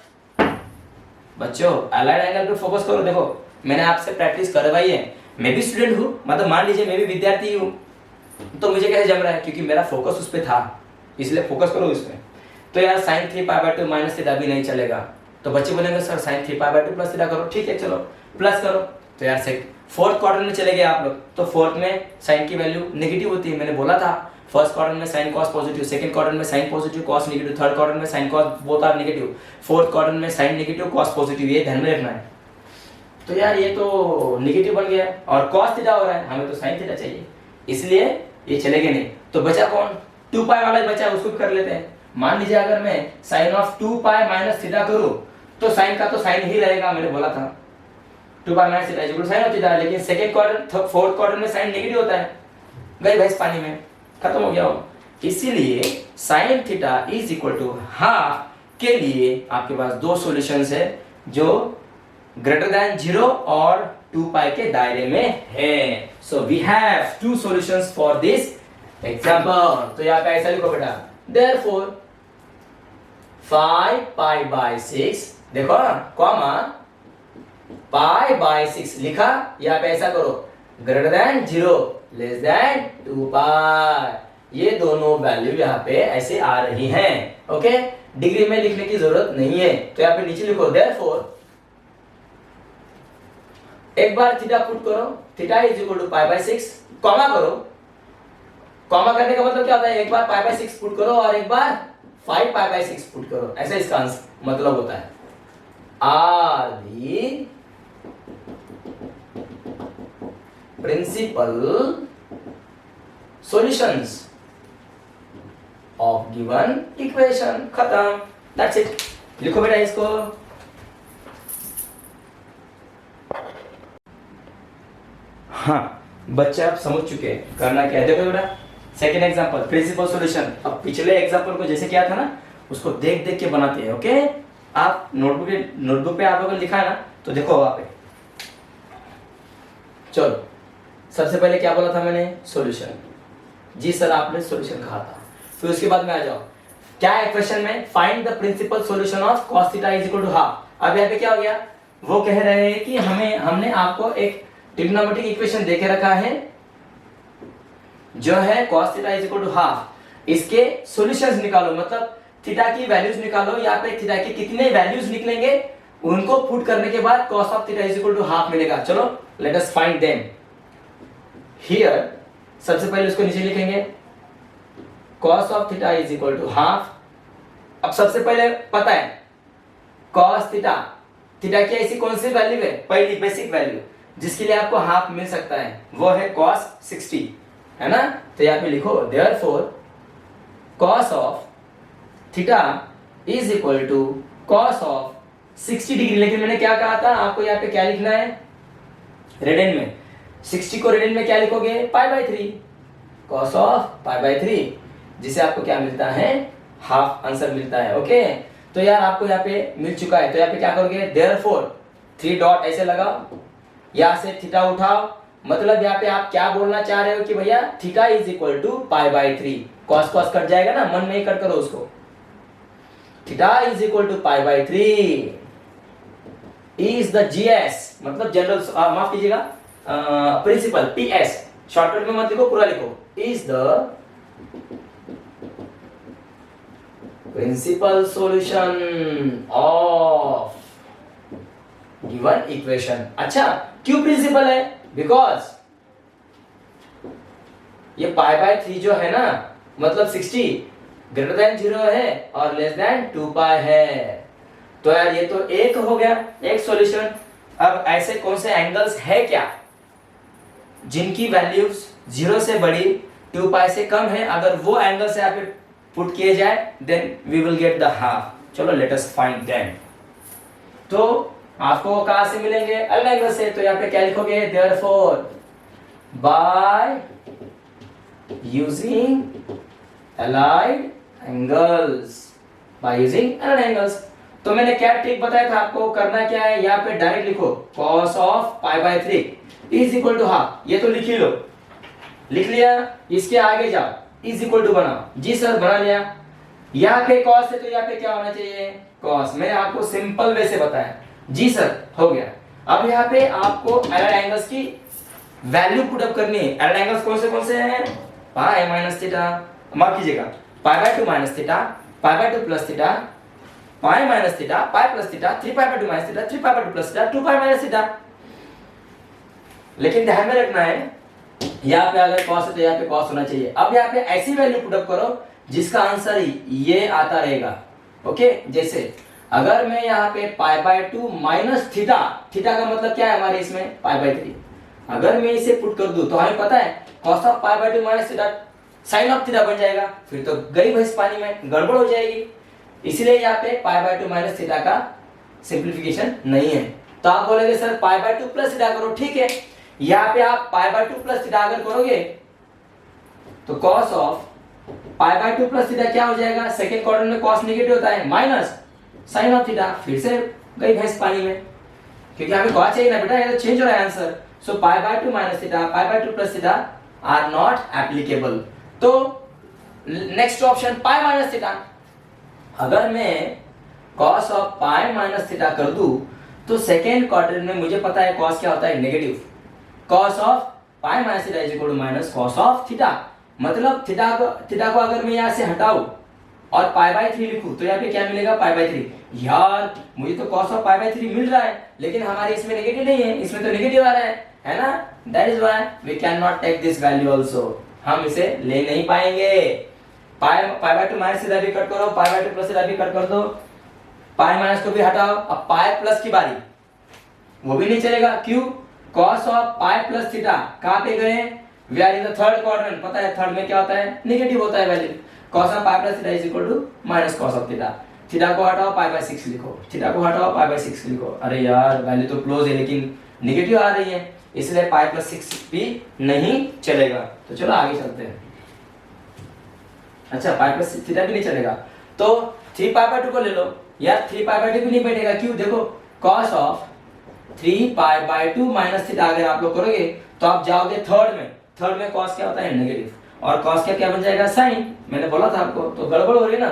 Speaker 1: बच्चों अलाइड एंगल पे फोकस करो। देखो मैंने आपसे प्रैक्टिस करवाई है, मैं भी स्टूडेंट हूँ, मतलब मान लीजिए मैं भी विद्यार्थी हूँ, तो मुझे कैसे जम रहा है, क्योंकि मेरा फोकस उस पर था, इसलिए फोकस करो इसमें। तो यार साइन 3π/2 माइनस थीटा भी नहीं चलेगा। तो बच्चे बोलेंगे सर साइन 3π/2 प्लस थीटा करो। ठीक है चलो प्लस करो। तो यार फोर्थ क्वार्टर में चले गए आप लोग, तो फोर्थ में साइन की वैल्यू नेगेटिव होती है, मैंने बोला था। फर्स्ट क्वार्टर में sine cos positive, second quarter में sine positive cos negative, third quarter में sine cos both are negative, fourth quarter में साइन नेगेटिव कॉस पॉजिटिव, ये ध्यान में रखना है। तो यार ये तो नेगेटिव बन गया और कॉस थीटा हो रहा है, हमें तो साइन थीटा चाहिए, इसलिए ये चलेगा नहीं। तो बचा कौन, 2 पाई वाला बचा, उसको कर लेते हैं। मान लीजिए अगर मैं sine of 2 pi minus theta करूं तो साइन का तो साइन ही रहेगा, मैंने बोला था 2 pi minus theta equal sine of theta. लेकिन सेकंड क्वार्टर फोर्थ क्वार्टर में साइन नेगेटिव होता है, गई भैंस पानी में, खत्म हो गया हो। इसीलिए sine theta is equal to half के लिए आपके पास दो सॉल्यूशंस है जो ग्रेटर देन 0 और 2 पाई के दायरे में है। So we have two solutions for this example. तो यहाँ पे ऐसा लिखो बेटा, देयरफॉर 5 π/6, देखो कॉमा π/6 लिखा, यहाँ पे ऐसा करो, ग्रेटर देन 0 लेस देन 2 पाई। ये दोनों वैल्यू यहाँ पे ऐसे आ रही हैं। ओके, डिग्री में लिखने की जरूरत नहीं है। तो यहाँ पे नीचे लिखो देयरफॉर, एक बार थीटा पुट करो, theta is equal to π/6, comma करो। कॉमा करने का मतलब क्या होता है, एक बार π/6 पुट करो और एक बार 5 π/6 पुट करो, ऐसा इसका मतलब होता है। Are the principal solutions of given equation, खत्म, दैट्स इट। लिखो बेटा इसको। हाँ बच्चे आप समझ चुके हैं करना क्या है। देखो बेटा सेकेंड एग्जांपल प्रिंसिपल सॉल्यूशन। अब पिछले एग्जांपल को जैसे किया था ना उसको देख देख के बनाते हैं। ओके आप नोटबुक पे आप लोगों ने लिखा है ना तो देखो वहां पे। चलो सबसे पहले क्या बोला था मैंने, सॉल्यूशन। जी सर आपने सॉल्यूशन कहा था। फिर उसके बाद में आ जाओ क्या है क्वेश्चन में, find the principal solution of cos theta is equal to half. अब यहाँ पे क्या हो गया, वो कह रहे हैं कि हमने आपको एक ट्रिग्नोमेट्रिक इक्वेशन देके रखा है जो है cos theta is equal to half. इसके सॉल्यूशंस निकालो, मतलब थीटा की वैल्यूज निकालो। यहाँ पे थीटा के कितने वैल्यूज निकलेंगे उनको पुट करने के बाद cos of theta is equal to half मिलेगा। चलो let us find them here. सबसे पहले उसको नीचे लिखेंगे cos of theta is equal to half. अब सबसे पहले पता है cos थीटा, थीटा की ऐसी कौन सी वैल्यू है, पहली बेसिक वैल्यू जिसके लिए आपको हाफ मिल सकता है वो है cos 60, है ना। तो यहाँ पे लिखो therefore cos of theta is equal to cos of 60 degree. लेकिन मैंने क्या कहा था आपको, यहाँ पे क्या लिखना है रेडियन में। 60 को रेडियन में क्या लिखोगे, π/3 cos ऑफ π/3, जिसे आपको क्या मिलता है, हाफ आंसर मिलता है। ओके तो यार आपको यहाँ पे मिल चुका है। तो यहाँ पे क्या करोगे, therefore 3 डॉट ऐसे लगाओ, यहाँ से थीटा उठाओ। मतलब यहाँ पे आप क्या बोलना चाह रहे हो कि भैया theta is equal to π/3। cos cos cut जाएगा ना, मन में ही कट करो उसको। Theta is equal to π/3 is the GS, मतलब जनरल, माफ कीजिएगा प्रिंसिपल, PS शॉर्टकट में मत लिखो, पूरा लिखो, is the principal solution of given equation. अच्छा क्यों प्रिंसिपल है, बिकॉज ये π/3 जो है ना, मतलब 60 ग्रेटर देन 0 है और लेस देन 2π है। तो यार ये तो एक हो गया, एक सॉल्यूशन। अब ऐसे कौन से एंगल्स है क्या जिनकी वैल्यूज 0 से बड़ी 2π से कम है, अगर वो एंगल से आप पुट किए जाए then we will get the half. चलो लेट अस फाइंड देम। तो आपको कहां से मिलेंगे, अलग एंगल से। तो यहाँ पे क्या लिखोगे, therefore by using allied angles, by using allied angles। तो मैंने क्या ट्रिक बताया था आपको, करना क्या है, यहाँ पे डायरेक्ट लिखो cos of π/3 is equal to half. ये तो लिख ही लो, लिख लिया, इसके आगे जाओ, इज इक्वल टू बनाओ। जी सर बना लिया। यहाँ पे cos है तो यहाँ पे क्या होना चाहिए, cos। मैंने आपको सिंपल वे से बताया, जी सर हो गया। अब यहाँ पे आपको एलाइड एंगल्स की वैल्यू पुट अप करनी है। एलाइड एंगल्स कौन से हैं, पाई माइनस थीटा, माफ कीजिएगा π/2 minus theta, π/2 plus theta, pi minus theta, pi plus theta, 3π/2 minus theta, 3π/2 plus theta, 2π minus theta. लेकिन ध्यान में रखना है यहाँ पे अगर cos है तो यहाँ पे cos होना चाहिए। अब यहाँ पे ऐसी वैल्यू पुट अप करो जिसका आंसर ये आता रहेगा। ओके जैसे अगर मैं यहाँ पे π/2 माइनस थीटा, थीटा का मतलब क्या है हमारे इसमें π/3, अगर मैं इसे पुट कर दूं तो हमें पता है cos of π/2 minus theta sine of theta बन जाएगा। फिर तो गई भैंस पानी में, गड़बड़ हो जाएगी। इसलिए यहाँ पे π/2 माइनस थीटा का सिंप्लीफिकेशन नहीं है। तो आप बोलेंगे सर π/2 प्लस थीटा करो, ठीक है। यहाँ पे आप π/2 प्लस थीटा अगर करोगे तो cos ऑफ π/2 प्लस थीटा क्या हो जाएगा, सेकंड क्वाड्रेंट में cos नेगेटिव होता है, माइनस साइन ऑफ थीटा। फिर से गई भैंस पानी में, क्योंकि हमें cos चाहिए ना बेटा, ये तो चेंज हो रहा है answer. So π/2 minus theta, π/2 plus theta are not applicable. तो next option pi minus theta. अगर मैं cos of pi minus theta कर दूं तो सेकेंड क्वाड्रेंट में मुझे पता है cos क्या होता है, negative. cos of pi minus theta is equal to minus cos of theta. मतलब थीटा को अगर मैं यहाँ से हटाऊं और π/3 लिखूं तो यहाँ पे क्या मिलेगा, π/3। यार मुझे तो cos ऑफ π/3 मिल रहा है, लेकिन हमारे इसमें नेगेटिव नहीं है, इसमें तो नेगेटिव आ रहा है ना। That is why we can not take this value also. हम इसे ले नहीं पाएंगे। π/2 माइनस थीटा भी कट करो, π/2 प्लस थीटा भी कट कर दो, पाई माइनस को भी हटाओ। अब पाई प्लस की बारी, वो भी नहीं चलेगा। क्यों, cos of pi plus theta कहां पे गए, we are in the third quadrant. पता है थर्ड में क्या होता है, नेगेटिव होता है value. cos of pi plus theta is equal to minus cos of theta. Theta को हटाओ π/6 लिखो, थीटा को हटाओ π/6 लिखो। अरे यार वैल्यू तो क्लोज है लेकिन नेगेटिव आ रही है, इसलिए पाई प्लस 6 भी नहीं चलेगा। तो चलो आगे चलते हैं। अच्छा पाई प्लस थीटा भी नहीं चलेगा तो 3 पाई/2 को ले लो यार। 3 पाई/2 भी नहीं बैठेगा, क्यों? देखो कॉस ऑफ 3 पाई/2 माइनस थीटा अगर आप लोग करोगे तो आप जाओगे थर्ड में कॉस क्या होता है? नेगेटिव, और कॉस क्या बन जाएगा? साइन। मैंने बोला था आपको, तो गड़बड़ हो रही ना।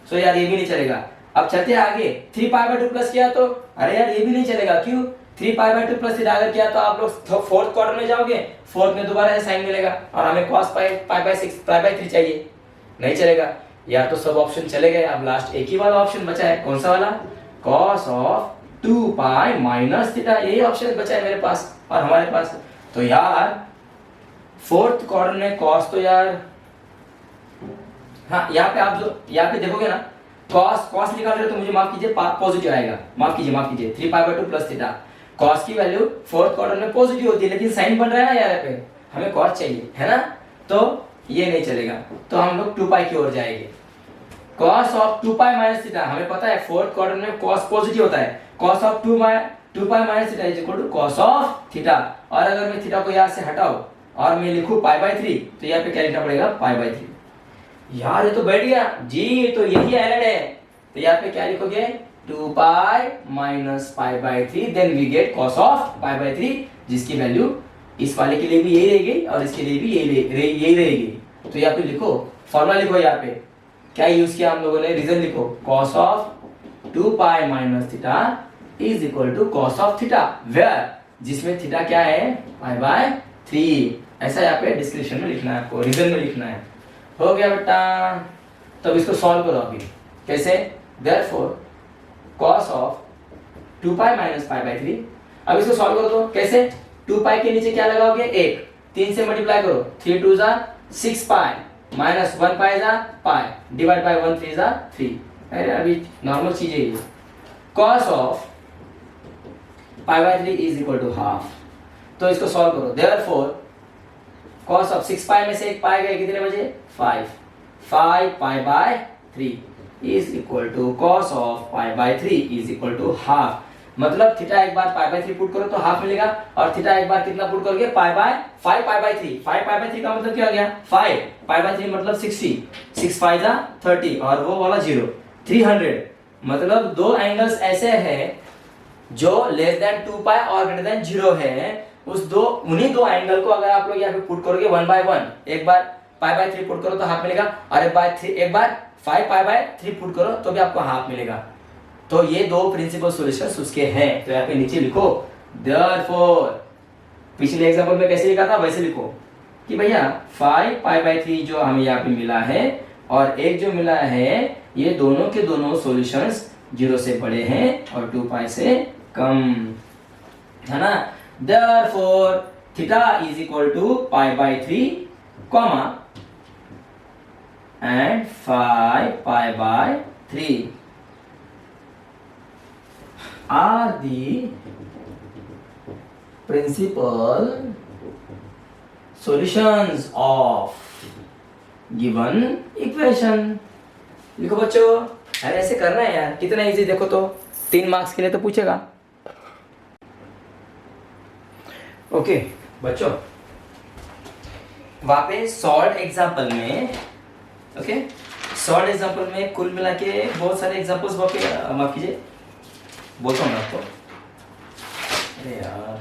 Speaker 1: सो यार ये भी नहीं चलेगा। अब चलते आगे, 3 पाई/2 प्लस किया तो अरे यार ये भी नहीं चलेगा, क्यों? 3 पाई/2 प्लस थीटा अगर किया तो आप लोग फोर्थ क्वार्टर में जाओगे, फोर्थ में दोबारा से साइन मिलेगा और हमें कॉस पाई/3 चाहिए, नहीं चलेगा। या तो सब ऑप्शन चले गए, अब लास्ट एक ही वाला ऑप्शन बचा है। कौन सा वाला? Cos of 2 pi minus theta, यही ऑप्शन बचा है मेरे पास और हमारे पास। तो यार फोर्थ क्वार्टर में कॉस तो यार, हाँ यहाँ पे आप जो यहाँ पे देखोगे ना, कॉस निकाल रहे हो तो मुझे माफ कीजिए पॉजिटिव आएगा। माफ कीजिए 3 पाई/2 प्लस थीटा, कॉस की वैल्यू फोर्थ क्वार्टर में पॉजिटिव होती है, लेकिन साइन बन रहा है ना यार पे, हमें कॉस चाहिए है ना, तो ये नहीं चलेगा। तो हम लोग 2 पाई की ओर जाएंगे। Cos of 2 pi minus theta, हमें पता है फोर्थ क्वार्टर में कॉस पॉजिटिव होता है। Cos of 2 pi minus theta is equal to cos of theta. और अगर मैं थीटा को यहाँ से हटाऊं और मैं लिखूं पाई/3, तो यहाँ पे क्या लिखना पड़ेगा? पाई/3। यार ये तो बैठ गया जी, तो यही एलएड है। तो यहाँ पे क्या लिखोगे? 2 पाई माइनस पाई/3, then we get cos of पाई/3, जिसकी वैल्यू इस वाले के लिए भी यही रहेगी और इसके लिए भी यही रहेगी। तो यहाँ पे लिखो, फॉर्मूला लिखो, यहाँ पे क्या यूज किया हम लोगों ने? रीजन लिखो, cos of 2 pi minus theta is equal to cos of theta, where जिसमें थीटा क्या है? पाई/3। ऐसा यहाँ पे डिस्क्रिप्शन में लिखना है आपको, रीजन में लिखना है। हो गया बेटा। तब इसको सॉल्व करो अभी। कैसे? Therefore cos of 2 pi minus पाई/3। अब इसको सॉल्व करो तो कैसे? 2 पाई के नीचे क्या लगाओगे? 1, 3 से मल्टीप्लाई करो, 3 2 जा 6 पाई माइनस 1 पाई जा पाई, डिवाइड बाय 1 3 जा 3। अरे अभी नॉर्मल चीज है ये। कॉस ऑफ पाई/3 इज इक्वल टू हाफ। तो इसको सॉल्व करो। देयरफॉर कॉस ऑफ 6 पाई में से 1 पाई गए, कितने बचे? 5 पाई/3 is equal to cos of पाई/3 इज इक्वल टू हाफ। मतलब थीटा एक बार पाई/3 पुट करो तो हाफ मिलेगा, और थीटा एक बार कितना पुट करोगे? 5 पाई/3। 5 पाई/3 का मतलब क्या हो गया? 5 पाई/3 मतलब 60, 6 5 जा 30 और वो वाला 0, 300। मतलब दो एंगल्स ऐसे हैं जो लेस देन 2 पाई और ग्रेटर देन 0 है। उन्हीं दो एंगल को अगर आप लोग यहाँ पे पुट करोगे 1 बाय 1, एक बार पाई/3 पुट करो तो हाफ मिलेगा, और एक बार 5 पाई/3 पुट करो तो भी आपको हाफ मिलेगा। तो ये दो प्रिंसिपल सॉल्यूशंस उसके हैं। तो यहाँ पे नीचे लिखो, देयरफॉर पिछले एग्जांपल में कैसे लिखा था वैसे लिखो कि भैया 5 पाई/3 जो हमें यहाँ पे मिला है और एक जो मिला है, ये दोनों के दोनों सॉल्यूशंस 0 से बड़े हैं और 2 पाई से कम, है ना। Therefore, theta is equal to pi/3, comma and 5 pi/3 are the principal solutions of given equation। लिखो बच्चों। अरे ऐसे करना है यार, कितना इजी। देखो तो 3 मार्क्स के लिए तो पूछेगा। ओके बच्चों, वहां पे सॉल्व एग्जाम्पल में, ओके सॉल्व एग्जाम्पल में कुल मिला के बहुत सारे एग्जाम्पल्स वहां पे, माफ कीजिए बोलता हूँ आपको। अरे यार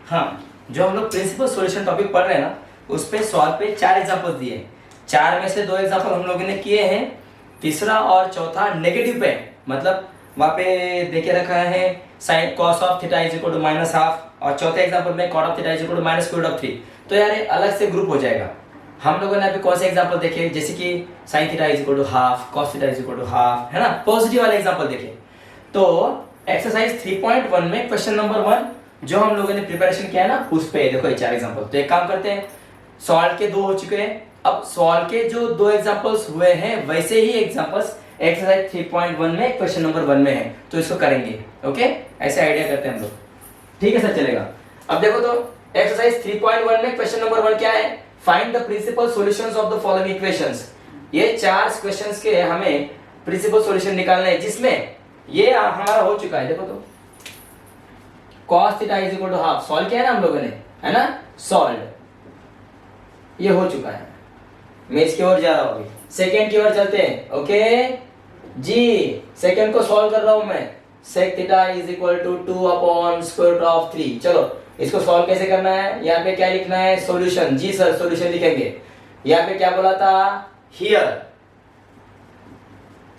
Speaker 1: हाँ, जो हम लोग प्रिंसिपल सॉल्यूशन टॉपिक पढ़ रहे हैं ना, उस पे सॉल्व पे 4 एग्जाम्पल्स दिए। 4 में से 2 एग्जाम्पल हम लोगों ने किए हैं, तीसरा और चौथा नेगेटिव पे, मतलब वहां पे देखे रखा है sine cos of theta is equal to minus half, और चौथे एग्जांपल में cot of theta is equal to minus square root of 3। तो यार ये अलग से ग्रुप हो जाएगा। हम लोगों ने अभी कौन से एग्जांपल देखे? जैसे कि sine theta is equal to half, cos theta is equal to half, है ना, पॉजिटिव वाले एग्जांपल देखे। तो एक्सरसाइज 3.1 में क्वेश्चन नंबर 1 जो हम लोगों ने प्रिपरेशन किया है ना, उस पे देखो ये 4 एग्जांपल। तो एक काम करते हैं, सॉल्व के 2 हो चुके हैं, अब सॉल्व के जो 2 एग्जांपल्स हुए हैं वैसे ही एग्जांपल्स एक्सरसाइज 3.1 में क्वेश्चन नंबर 1 में है, तो इसको करेंगे। ओके ऐसे आइडिया करते हैं हम लोग, ठीक है सर, चलेगा। अब देखो तो एक्सरसाइज 3.1 में क्वेश्चन नंबर 1 क्या है? Find the principal solutions of the following equations. ये 4 क्वेश्चंस के हमें प्रिंसिपल सॉल्यूशन निकालना है, जिसमें ये हमारा हो चुका है। देखो तो cos theta is equal to half. Solve किया है ना हम लोगों ने, है ना, सॉल्व, ये हो चुका है। मैं इसकी ओर जा रहा हूं, अभी सेकेंड की ओर चलते हैं। ओके जी, सेकेंड को सॉल्व कर रहा हूं मैं। sec theta is equal to 2 upon square root of 3। चलो इसको सॉल्व कैसे करना है, यहाँ पे क्या लिखना है, सॉल्यूशन। जी सर सॉल्यूशन लिखेंगे। यहाँ पे क्या बोला था, here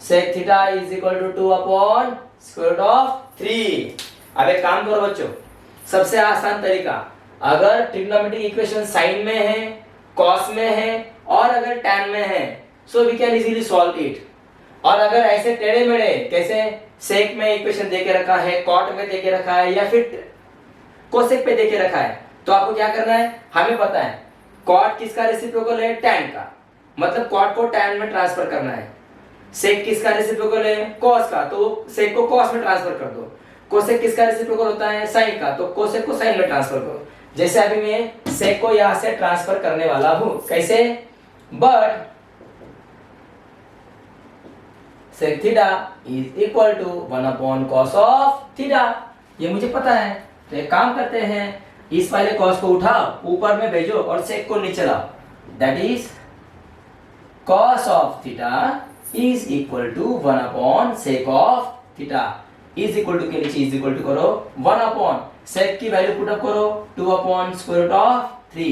Speaker 1: sec theta is equal to 2 upon square root of 3। अब एक काम करो बच्चों, सबसे आसान तरीका, अगर ट्रिग्नोमेट्रिक इक्वेशन साइन में है, कॉस में है और अगर tan में है, so we can easily solve it. और अगर ऐसे टेढ़े मेढ़े, कैसे सेक में इक्वेशन देके रखा है, कॉट में देके रखा है या फिर कोसेक पे देके रखा है, तो आपको क्या करना है, हमें पता है कॉट किसका रेसिप्रोकल है, tan का, मतलब कॉट को tan में ट्रांसफर करना है। सेक किसका रेसिप्रोकल है, cos का, तो सेक को cos में ट्रांसफर कर दो। कोसेक किसका रेसिप्रोकल होता है, sin का, तो कोसेक को sin में ट्रांसफर करो। जैसे अभी मैं सेक को यहां से ट्रांसफर करने वाला हूं, कैसे, but sec theta is equal to 1 upon cos of theta, ये मुझे पता है। तो एक काम करते हैं, इस वाले cos को उठाओ, ऊपर में भेजो और sec को नीचे लाओ। That is cos of theta is equal to 1 upon sec of theta. Is equal to के नीचे इज इक्वल टू करो 1 अपॉन sec की वैल्यू पुट अप करो 2 अपॉन स्क्वायर रूट ऑफ 3।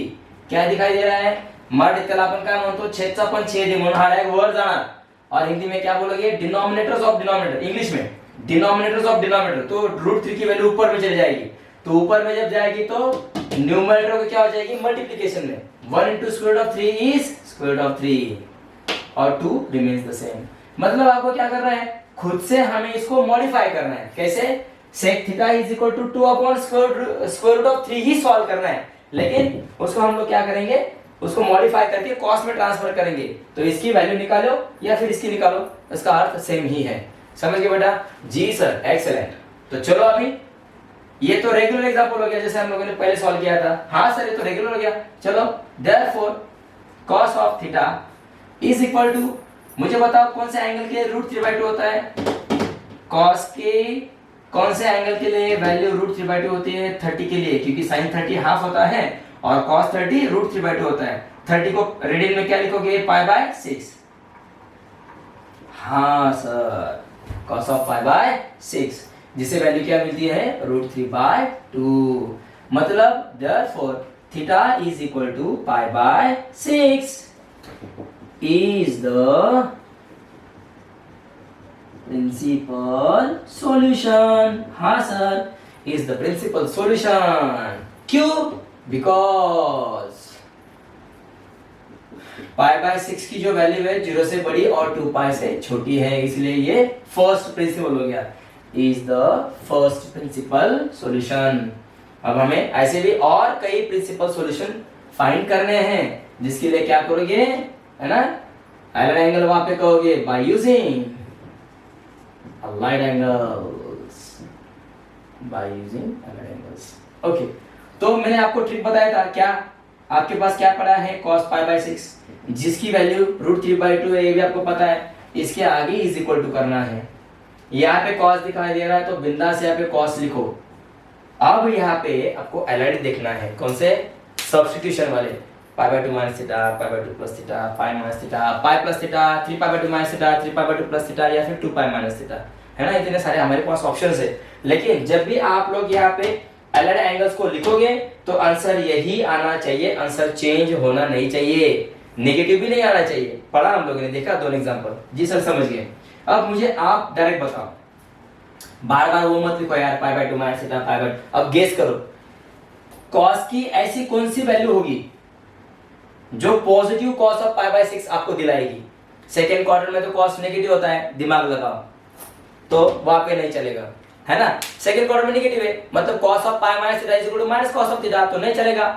Speaker 1: क्या दिखाई दे रहा है, मड इतला आपण काय म्हणतो, छेदचा पण छेद आहे म्हणून हा डायरेक्ट वर जाणार। और हिंदी में क्या बोलोगे, डिनोमिनेटर्स ऑफ डिनोमिनेटर, इंग्लिश में डिनोमिनेटर्स ऑफ डिनोमिनेटर, तो √3 की वैल्यू ऊपर में चली जाएगी। तो ऊपर में जब जाएगी तो न्यूमरेटर को क्या हो जाएगी, मल्टीप्लिकेशन में 1 into square root of 3 is square root of 3 और 2 रिमेन्स द सेम। मतलब आपको क्या करना है, खुद से हमें इसको मॉडिफाई करना है। कैसे, sec theta is equal to 2 upon square root of 3 ही सॉल्व करना है, लेकिन उसको हम लोग क्या करेंगे, उसको मॉडिफाई करके cos में ट्रांसफर करेंगे। तो इसकी वैल्यू निकालो या फिर इसकी निकालो, इसका अर्थ सेम ही है। समझ गए बेटा, जी सर, एक्सीलेंट। तो चलो अभी ये तो रेगुलर एग्जांपल हो गया, जैसे हम लोगों ने पहले सॉल्व किया था। हाँ सर ये तो रेगुलर हो गया। चलो therefore cos of theta is equal to, मुझे बताओ कौन से एंगल के √3/2 होता है, cos के कौन से एंगल के लिए वैल्यू √3/2 होती है, 30 के लिए, क्योंकि sin 30 हाफ होता है और cos 30 √3/2 होता है। 30 को रेडियन में क्या लिखोगे, π/6। हाँ सर, cos ऑफ π/6, जिसे वैल्यू क्या मिलती है, √3/2। मतलब therefore theta is equal to π/6 is the principal solution। हाँ sir, is the principal solution। क्यों, because π/6 की जो वैल्यू है 0 से बड़ी और 2π से छोटी है, इसलिए ये फर्स्ट प्रिंसिपल हो गया, is the first principal solution। अब हमें ऐसे भी और कई प्रिंसिपल सॉल्यूशन फाइंड करने हैं, जिसके लिए क्या करोगे, है ना, एलन एंगल वहां पे कहोगे bye using allied angles, bye using allied angles. Okay, तो मैंने आपको ट्रिक बताया था, क्या आपके पास क्या पड़ा है, cos π/6, जिसकी वैल्यू √3/2 है, ये भी आपको पता है। इसके आगे इज इक्वल टू करना है। यहाँ पे cos दिखाई दे रहा है तो बिंदास यहाँ पे cos लिखो। अब यहाँ पे आपको एलाइड देखना है, कौन से, सब्स्टिट्यूशन वाले, π/2 minus theta, π/2 plus theta, π minus theta, π plus theta, 3π/2 minus theta, 3π/2 plus theta या फिर 2π माइनस थीटा, है ना। इतने सारे हमारे पास ऑप्शंस है। लेकिन जब भी आप लोग यहाँ पे एलाइड एंगल्स को लिखोगे तो आंसर यही आना चाहिए, आंसर चेंज होना नहीं चाहिए, नेगेटिव भी नहीं आना चाहिए। पढ़ा हम लोगों ने, देखा दोनों एग्जांपल, जी सर समझ गए। अब मुझे आप डायरेक्ट बताओ, बार बार वो मत लिखो यार, π/2 माइनस थीटा, π/2। अब गेस करो cos की ऐसी कौन सी वैल्यू होगी जो पॉजिटिव cos ऑफ π/6 आपको दिलाएगी। सेकेंड क्वार्टर में तो cos नेगेटिव होता है, दिमाग लगाओ, तो वहां पे नहीं चलेगा, है ना। सेकेंड क्वार्टर में नेगेटिव है, मतलब cos of π minus theta is equal to minus cos of theta, तो नहीं चलेगा।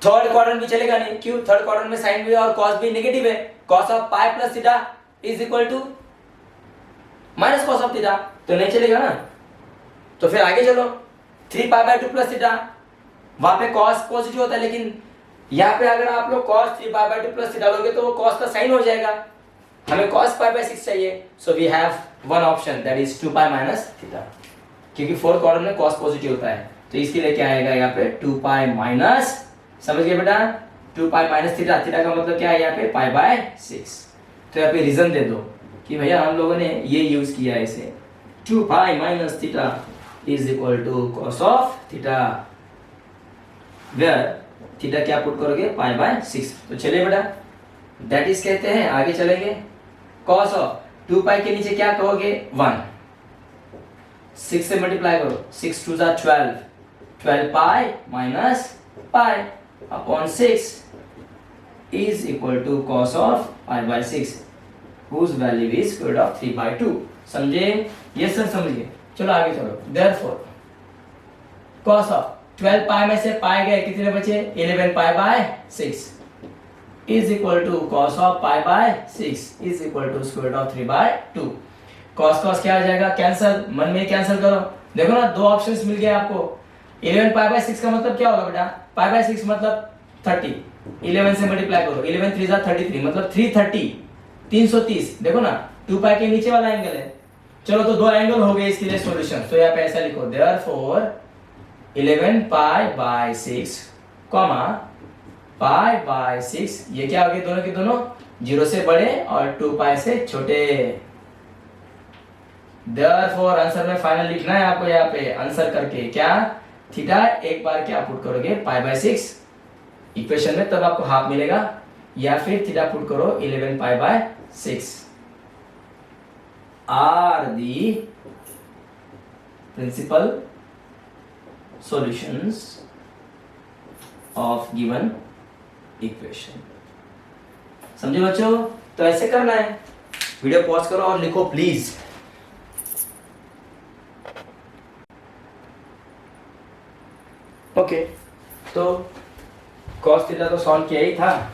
Speaker 1: थर्ड क्वार्टर भी चलेगा नहीं, क्यों, थर्ड क्वार्टर में साइन भी और cos भी नेगेटिव है, cos of π plus theta is equal to minus cos of theta, तो नहीं चलेगा ना। तो फिर आगे चलो, 3π/2 प्लस थीटा, वहां पे cos पॉजिटिव होता है, लेकिन यहाँ पे अगर आप लोग cos 3π/2 प्लस थीटा लोगे तो वो cos का साइन हो जाएगा। हमें cos π/6 चाहिए, so we have one option, that is 2π minus theta, क्योंकि फोर्थ क्वाड्रेंट में cos पॉजिटिव होता है। तो इसके लिए क्या आएगा यहाँ पे 2 पाई माइनस, समझ गए बेटा, 2 पाई माइनस थीटा, थीटा का मतलब क्या है यहाँ पे पाई बाय 6। तो यहाँ पे रीजन दे दो कि भैया हम लोगों ने ये यूज किया है इसे, 2 pi minus theta is equal to cos of theta, where theta क्या पुट करोगे पाई बाय 6। तो चलिए बेटा दैट इज कहते हैं, आगे चलेंगे, कॉस ऑफ 2 पाई के नीचे क्या कहोगे 1, 6 से मल्टीप्लाई करो, 6 2 जा 12, 12 pi minus pi upon 6 is equal to cos of pi by 6 whose value is square root of 3 by 2। समझे? यस सर समझिए। चलो आगे चलो, therefore cos of 12 पाई में से पाई गए, कितने बचे 11 pi by 6 is equal to cos of pi by 6 is equal to square root of 3 by 2। cos cos क्या आ जाएगा, कैंसिल, मन में कैंसिल करो, देखो ना दो ऑप्शंस मिल गए आपको। 11 पाई बाय 6 का मतलब क्या होगा बेटा, पाई बाय 6 मतलब 30, 11 से मल्टीप्लाई करो, 11 3 जा 33 मतलब 330, 330, देखो ना 2 पाई के नीचे वाला एंगल है। चलो तो दो एंगल हो गए इसके लिए सॉल्यूशन, तो यहाँ पे ऐसा लिखो, therefore 11 pi by 6 comma pi by 6, ये क्या हो गए दोनों के दोनों 0 से बड़े और 2 पाई से छोटे। देयरफॉर आंसर में फाइनल लिखना है आपको, यहाँ पे आंसर करके क्या, थीटा एक बार क्या पुट करोगे पाई बाय 6 इक्वेशन में, तब आपको हाफ मिलेगा, या फिर थीटा पुट करो 11 pi by 6 are the principal solutions of given equation. समझे बच्चों? तो ऐसे करना है, वीडियो पॉज करो और लिखो प्लीज। ओके तो cos थीटा तो सॉल्व किया ही था,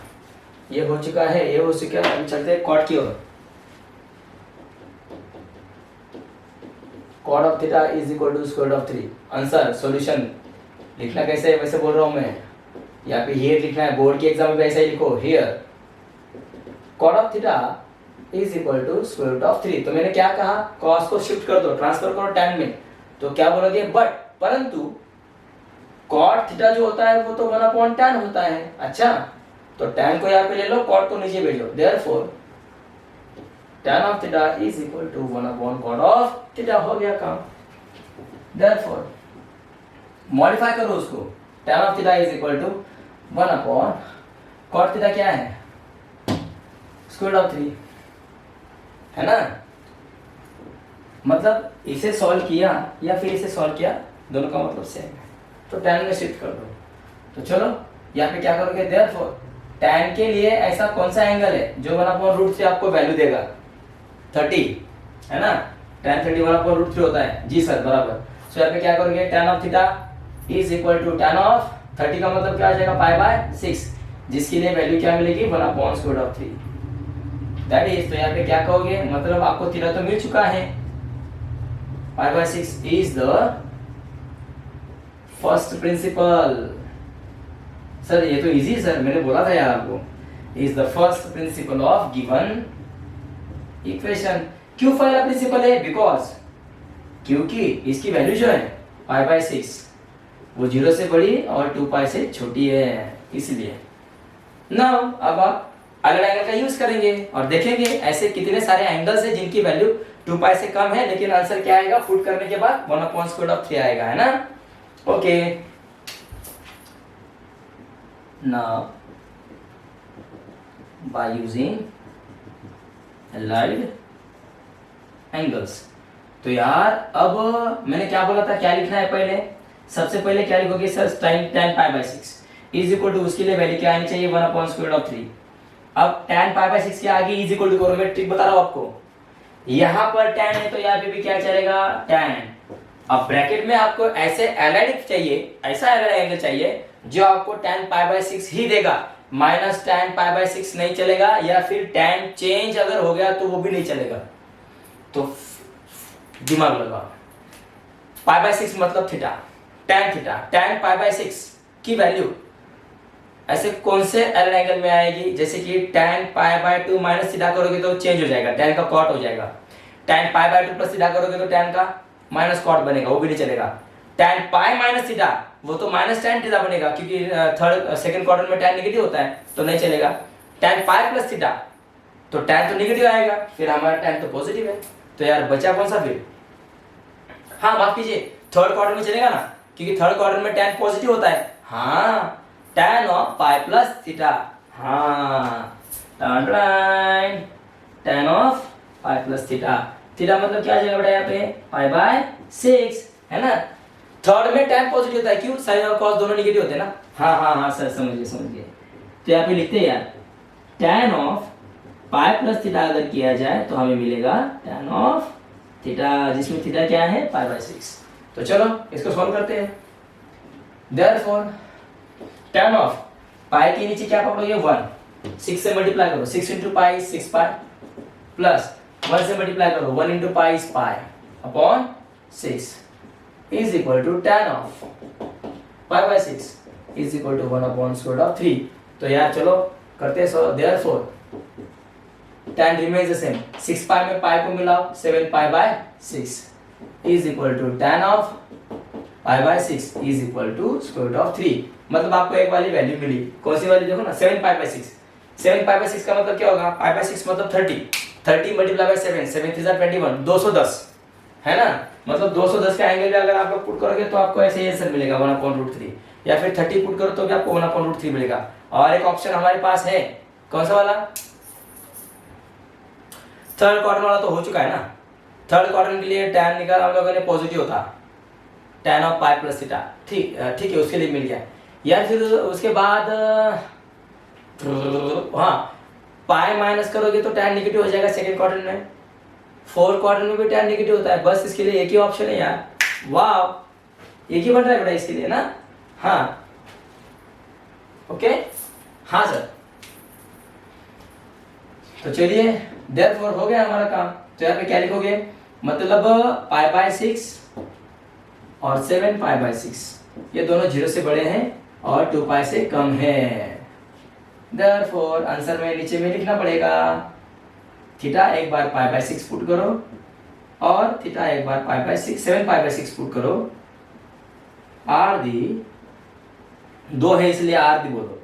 Speaker 1: ये हो चुका है, ये हो चुका है, हम चलते हैं कॉट की ओर। Cot of theta is equal to square root of 3। Answer solution लिखना कैसे है वैसे बोल रहा हूं मैं, यहाँ पे हियर लिखना है, बोर्ड के एग्जाम में ऐसा ही लिखो, here cot of theta is equal to square root of 3। तो मैंने क्या कहा, cos को शिफ्ट कर दो, ट्रांसफर करो tan में, तो क्या बोलोगे, बट परंतु cot थीटा जो होता है वो तो 1 अपॉन tan होता है। अच्छा तो tan को यहाँ पे ले लो, cot को नीचे भेजो, therefore tan of theta is equal to 1 upon cot of theta, हो गया काम। देयरफॉर मॉडिफाई करो उसको, tan of theta is equal to 1 upon cot theta क्या है, स्क्वायर रूट ऑफ 3 है ना। मतलब इसे सॉल्व किया या फिर इसे सॉल्व किया, दोनों का मतलब सेम है, तो tan में शिफ्ट कर दो। तो चलो यहाँ पे क्या करोगे, देयरफॉर tan के लिए ऐसा कौन सा एंगल है जो 1 अपॉन रूट 3 आपको वैल्यू देगा, 30 है ना, tan 30 1 अपॉन रूट 3 होता है, जी सर बराबर। सो यहाँ पे क्या करोगे, tan of theta is equal to tan of 30 का मतलब क्या आ जाएगा पाई बाय 6, जिसके लिए वैल्यू क्या मिलेगी 1 upon square root of 3 that is. तो यहाँ पे क्या कहोगे, मतलब आपको थीटा तो मिल चुका है, पाई by 6 is the first principle. Sir ये तो इजी है सर, मैंने बोला था यार आपको, is the first principle of given equation. क्यों पहला प्रिंसिपल है, बिकॉज क्योंकि इसकी वैल्यू जो है पाई बाय 6 वो 0 से बड़ी और 2 पाई से छोटी है, इसलिए। नाउ अब आप अलग एंगल का यूज करेंगे और देखेंगे ऐसे कितने सारे एंगल्स हैं जिनकी वैल्यू 2 पाई से कम है, लेकिन आंसर क्या आएगा, पुट करने के बाद 1 अपॉन स्क्वायर रूट ऑफ 3 आएगा, है ना। Okay, now by using allied angles, तो यार अब मैंने क्या बोला था, क्या लिखना है पहले, सबसे पहले क्या लिखोगे sir, tan pi by 6 is equal to, उसके लिए वैल्यू क्या आनी चाहिए 1 अपॉन स्क्वायर रूट ऑफ 3। अब tan पाई बाय 6 के आगे इज इक्वल टू करो, मैं ट्रिक बता रहा हूं आपको, यहाँ पर tan है तो यहाँ पे भी क्या चलेगा tan। अब ब्रैकेट में आपको ऐसे एलाइड चाहिए, ऐसा एलाइड एंगल चाहिए जो आपको tan पाई बाय 6 ही देगा, माइनस tan पाई बाय 6 नहीं चलेगा, या फिर tan चेंज अगर हो गया तो वो भी नहीं चलेगा। तो दिमाग लगा, पाई बाय 6 मतलब थीटा, tan पाई बाय 6 की वैल्यू ऐसे कौन से एलाइड एंगल में आएगी, जैसे कि tan pi by 2 minus theta करोगे तो चेंज हो जाएगा, tan का कॉट हो जाएगा, tan pi by 2 plus theta करोगे तो tan का माइनस कॉट बनेगा, वो भी नहीं चलेगा। tan पाई माइनस थीटा, वो तो माइनस tan थीटा बनेगा क्योंकि थर्ड सेकंड क्वाड्रेंट में tan नेगेटिव होता है तो नहीं चलेगा। tan पाई प्लस थीटा, तो tan तो नेगेटिव आएगा, फिर हमारा tan तो पॉजिटिव है, तो यार बचा कौन सा फिर? हाँ माफ कीजिए, थर्ड क्वाड्रेंट में चलेगा ना, क्योंकि थर्ड क्वाड्रेंट में tan पॉजिटिव होता है। हाँ, tan of pi plus theta, हाँ tan of pi plus theta, theta मतलब क्या आ जाएगा बेटा यहाँ पे पाई बाय 6, है ना। थर्ड में tan पॉजिटिव होता है, क्यों? साइन और कॉस दोनों नेगेटिव होते हैं ना। हाँ हाँ हाँ सर, समझ गए। तो यहाँ पे लिखते हैं यार tan of pi plus theta अगर किया जाए तो हमें मिलेगा tan ऑफ थीटा, जिसमें थीटा क्या है पाई बाय 6। तो चलो इसको सॉल्व करते हैं। देयरफॉर tan ऑफ पाई के नीचे क्या पकड़ोगे 1, 6 से मल्टीप्लाई करो, 6 इंटू पाई 6 पाई, प्लस 1 से मल्टीप्लाई करो 1 into pi is pi upon 6 is equal to tan of pi by 6 is equal to 1 upon square of 3। तो यार चलो करते हैं सो। Therefore tan remains the same, 6 pi में पाई को मिलाओ 7 pi by 6 is equal to tan of pi by 6 is equal to square root of 3। मतलब आपको एक वाली वैल्यू मिली, कौन सी वाली देखो ना, 7 पाई बाय 6। 7 पाई बाय 6 का मतलब क्या होगा, पाई बाय 6 मतलब 30 मल्टीप्लाई बाय 7, 7 3 21, 210 है ना। मतलब 210 का एंगल भी अगर आप लोग पुट करोगे तो आपको ऐसे ही आंसर मिलेगा 1/√3, या फिर 30 पुट करो तो भी आपको 1/√3 मिलेगा। और एक ऑप्शन हमारे पास है, कौन सा वाला, थर्ड क्वाड्रेंट वाला तो हो चुका है ना। थर्ड क्वाड्रेंट के लिए tan निकाला हम लोगों ने पॉजिटिव था, tan of pi plus theta, ठीक है, उसके लिए मिल गया। या फिर उसके बाद हाँ पाई माइनस करोगे तो tan नेगेटिव हो जाएगा सेकंड क्वाड्रेंट में, फोर्थ क्वाड्रेंट में भी tan नेगेटिव होता है। बस इसके लिए एक ही ऑप्शन है यार, वाह एक ही बन रहा है बेटा इसके लिए ना। हाँ ओके, हाँ सर। तो चलिए देयरफॉर हो गया हमारा काम। तो यहाँ पे क्या लिखोगे, मतलब पाई बाय 6 और 7 पाई बाय 6 ये दोनों 0 से बड़े हैं और 2 पाई से कम है। देयरफॉर आंसर में नीचे में लिखना पड़ेगा थीटा एक बार पाई बाय 6 पुट करो और थीटा एक बार pi by 6 7 pi by 6 put करो। आर दी 2 है इसलिए आर दी बोलो,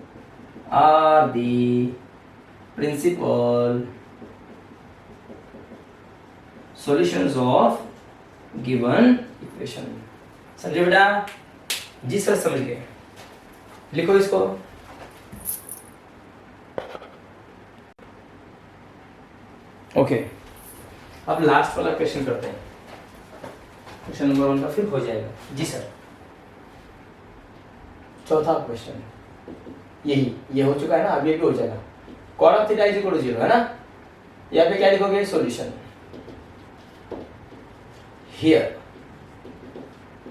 Speaker 1: are the principal solutions of given equation। समझे बेटा? जी सर समझ गए, लिखो इसको। ओके अब लास्ट वाला क्वेश्चन करते हैं, क्वेश्चन नंबर 1 का फिर हो जाएगा। जी सर चौथा क्वेश्चन यही, ये हो चुका है ना, अब ये भी हो जाएगा। Cot of theta is equal to 0 है ना। यहाँ पे क्या लिखोगे, solution here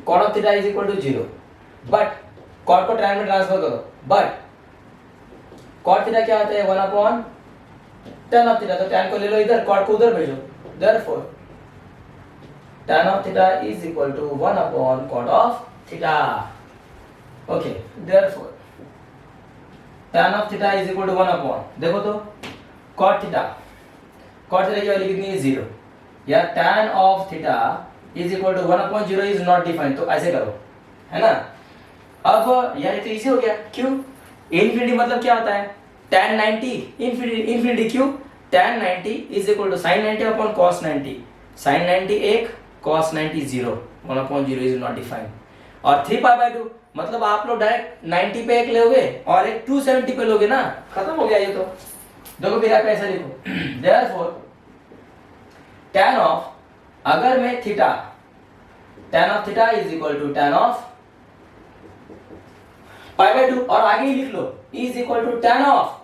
Speaker 1: cot of theta is equal to 0, but cot को tan में ट्रांसफर करो, बट कॉट थीटा क्या होता है 1/tan ऑफ थीटा, तो tan को ले लो इधर, कॉट को उधर भेजो। Therefore tan of theta is equal to 1/cot of theta. Okay therefore tan of theta is equal to 1/, देखो तो cot थीटा की वैल्यू कितनी है 0, या tan of theta is equal to 1/0 is not defined, तो ऐसे करो है ना। अब यार ये तो इजी हो गया, क्यों? इनफिनिटी मतलब क्या होता है tan 90 इनफिनिटी, क्यों? tan 90 is equal to sin 90 upon cos 90, sin 90 1 cos 90 0, 1/0 is not defined. और 3π/2 मतलब आप लोग डायरेक्ट 90 पे एक लोगे और एक 270 पे लोगे ना, खत्म हो गया ये तो। देखो फिर आप ऐसा लिखो, देयरफॉर tan ऑफ, अगर मैं theta tan of theta is equal to tan of π/2 और आगे ही लिख लो is equal to tan of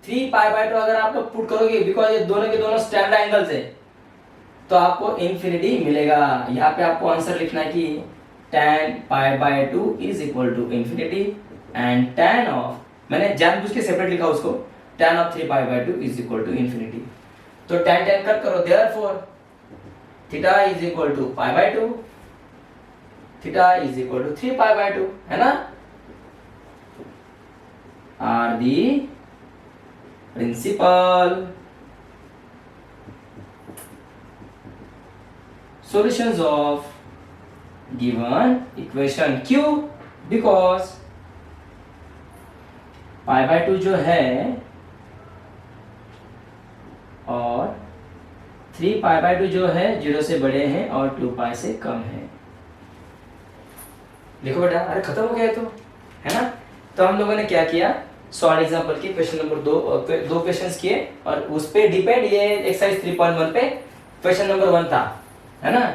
Speaker 1: 3π/2। अगर आप लोग पुट करोगे, बिकॉज ये दोनों के दोनों स्टैंडर्ड एंगल्स है, तो आपको इन्फिनिटी मिलेगा। यहाँ पे आपको आंसर लिखना है कि tan π/2 is equal to infinity and tan of, मैंने जानबूझ के सेपरेट लिखा उसको, tan of 3π/2 is equal to infinity. तो tan कट करो, therefore theta is equal to π/2, theta is equal to 3π/2 है ना। Are the principal solutions of given equation. क्यों? बिकॉज पाई बाय 2 जो है और 3 पाई बाय 2 जो है 0 से बड़े हैं और 2 पाई से कम है। देखो बेटा, अरे खत्म हो गया तो, है ना। तो हम लोगों ने क्या किया, सॉल्व एग्जांपल की क्वेश्चन नंबर 2 क्वेश्चंस किए और उस पे डिपेंड ये एक्सरसाइज 3.1 पे क्वेश्चन नंबर 1 था, है ना।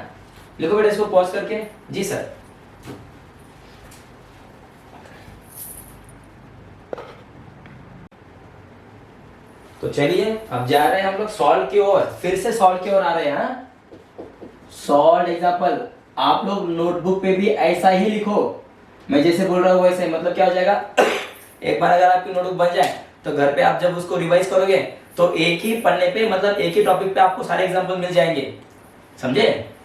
Speaker 1: लिखो बेटा इसको पॉज करके। जी सर। तो चलिए अब जा रहे हैं हम लोग सॉल्व की ओर, फिर से सॉल्व की ओर आ रहे हैं। सॉल्व एग्जांपल आप लोग नोटबुक पे भी ऐसा ही लिखो, मैं जैसे बोल रहा हूँ वैसे। मतलब क्या हो जाएगा एक बार अगर आपकी नोटबुक बन जाए तो घर पे आप जब उसको रिवाइज करोगे तो एक ही पन्ने पे, मतलब एक ही टॉपिक पे आपको सारे एग्जांपल मिल जाएंगे, समझे।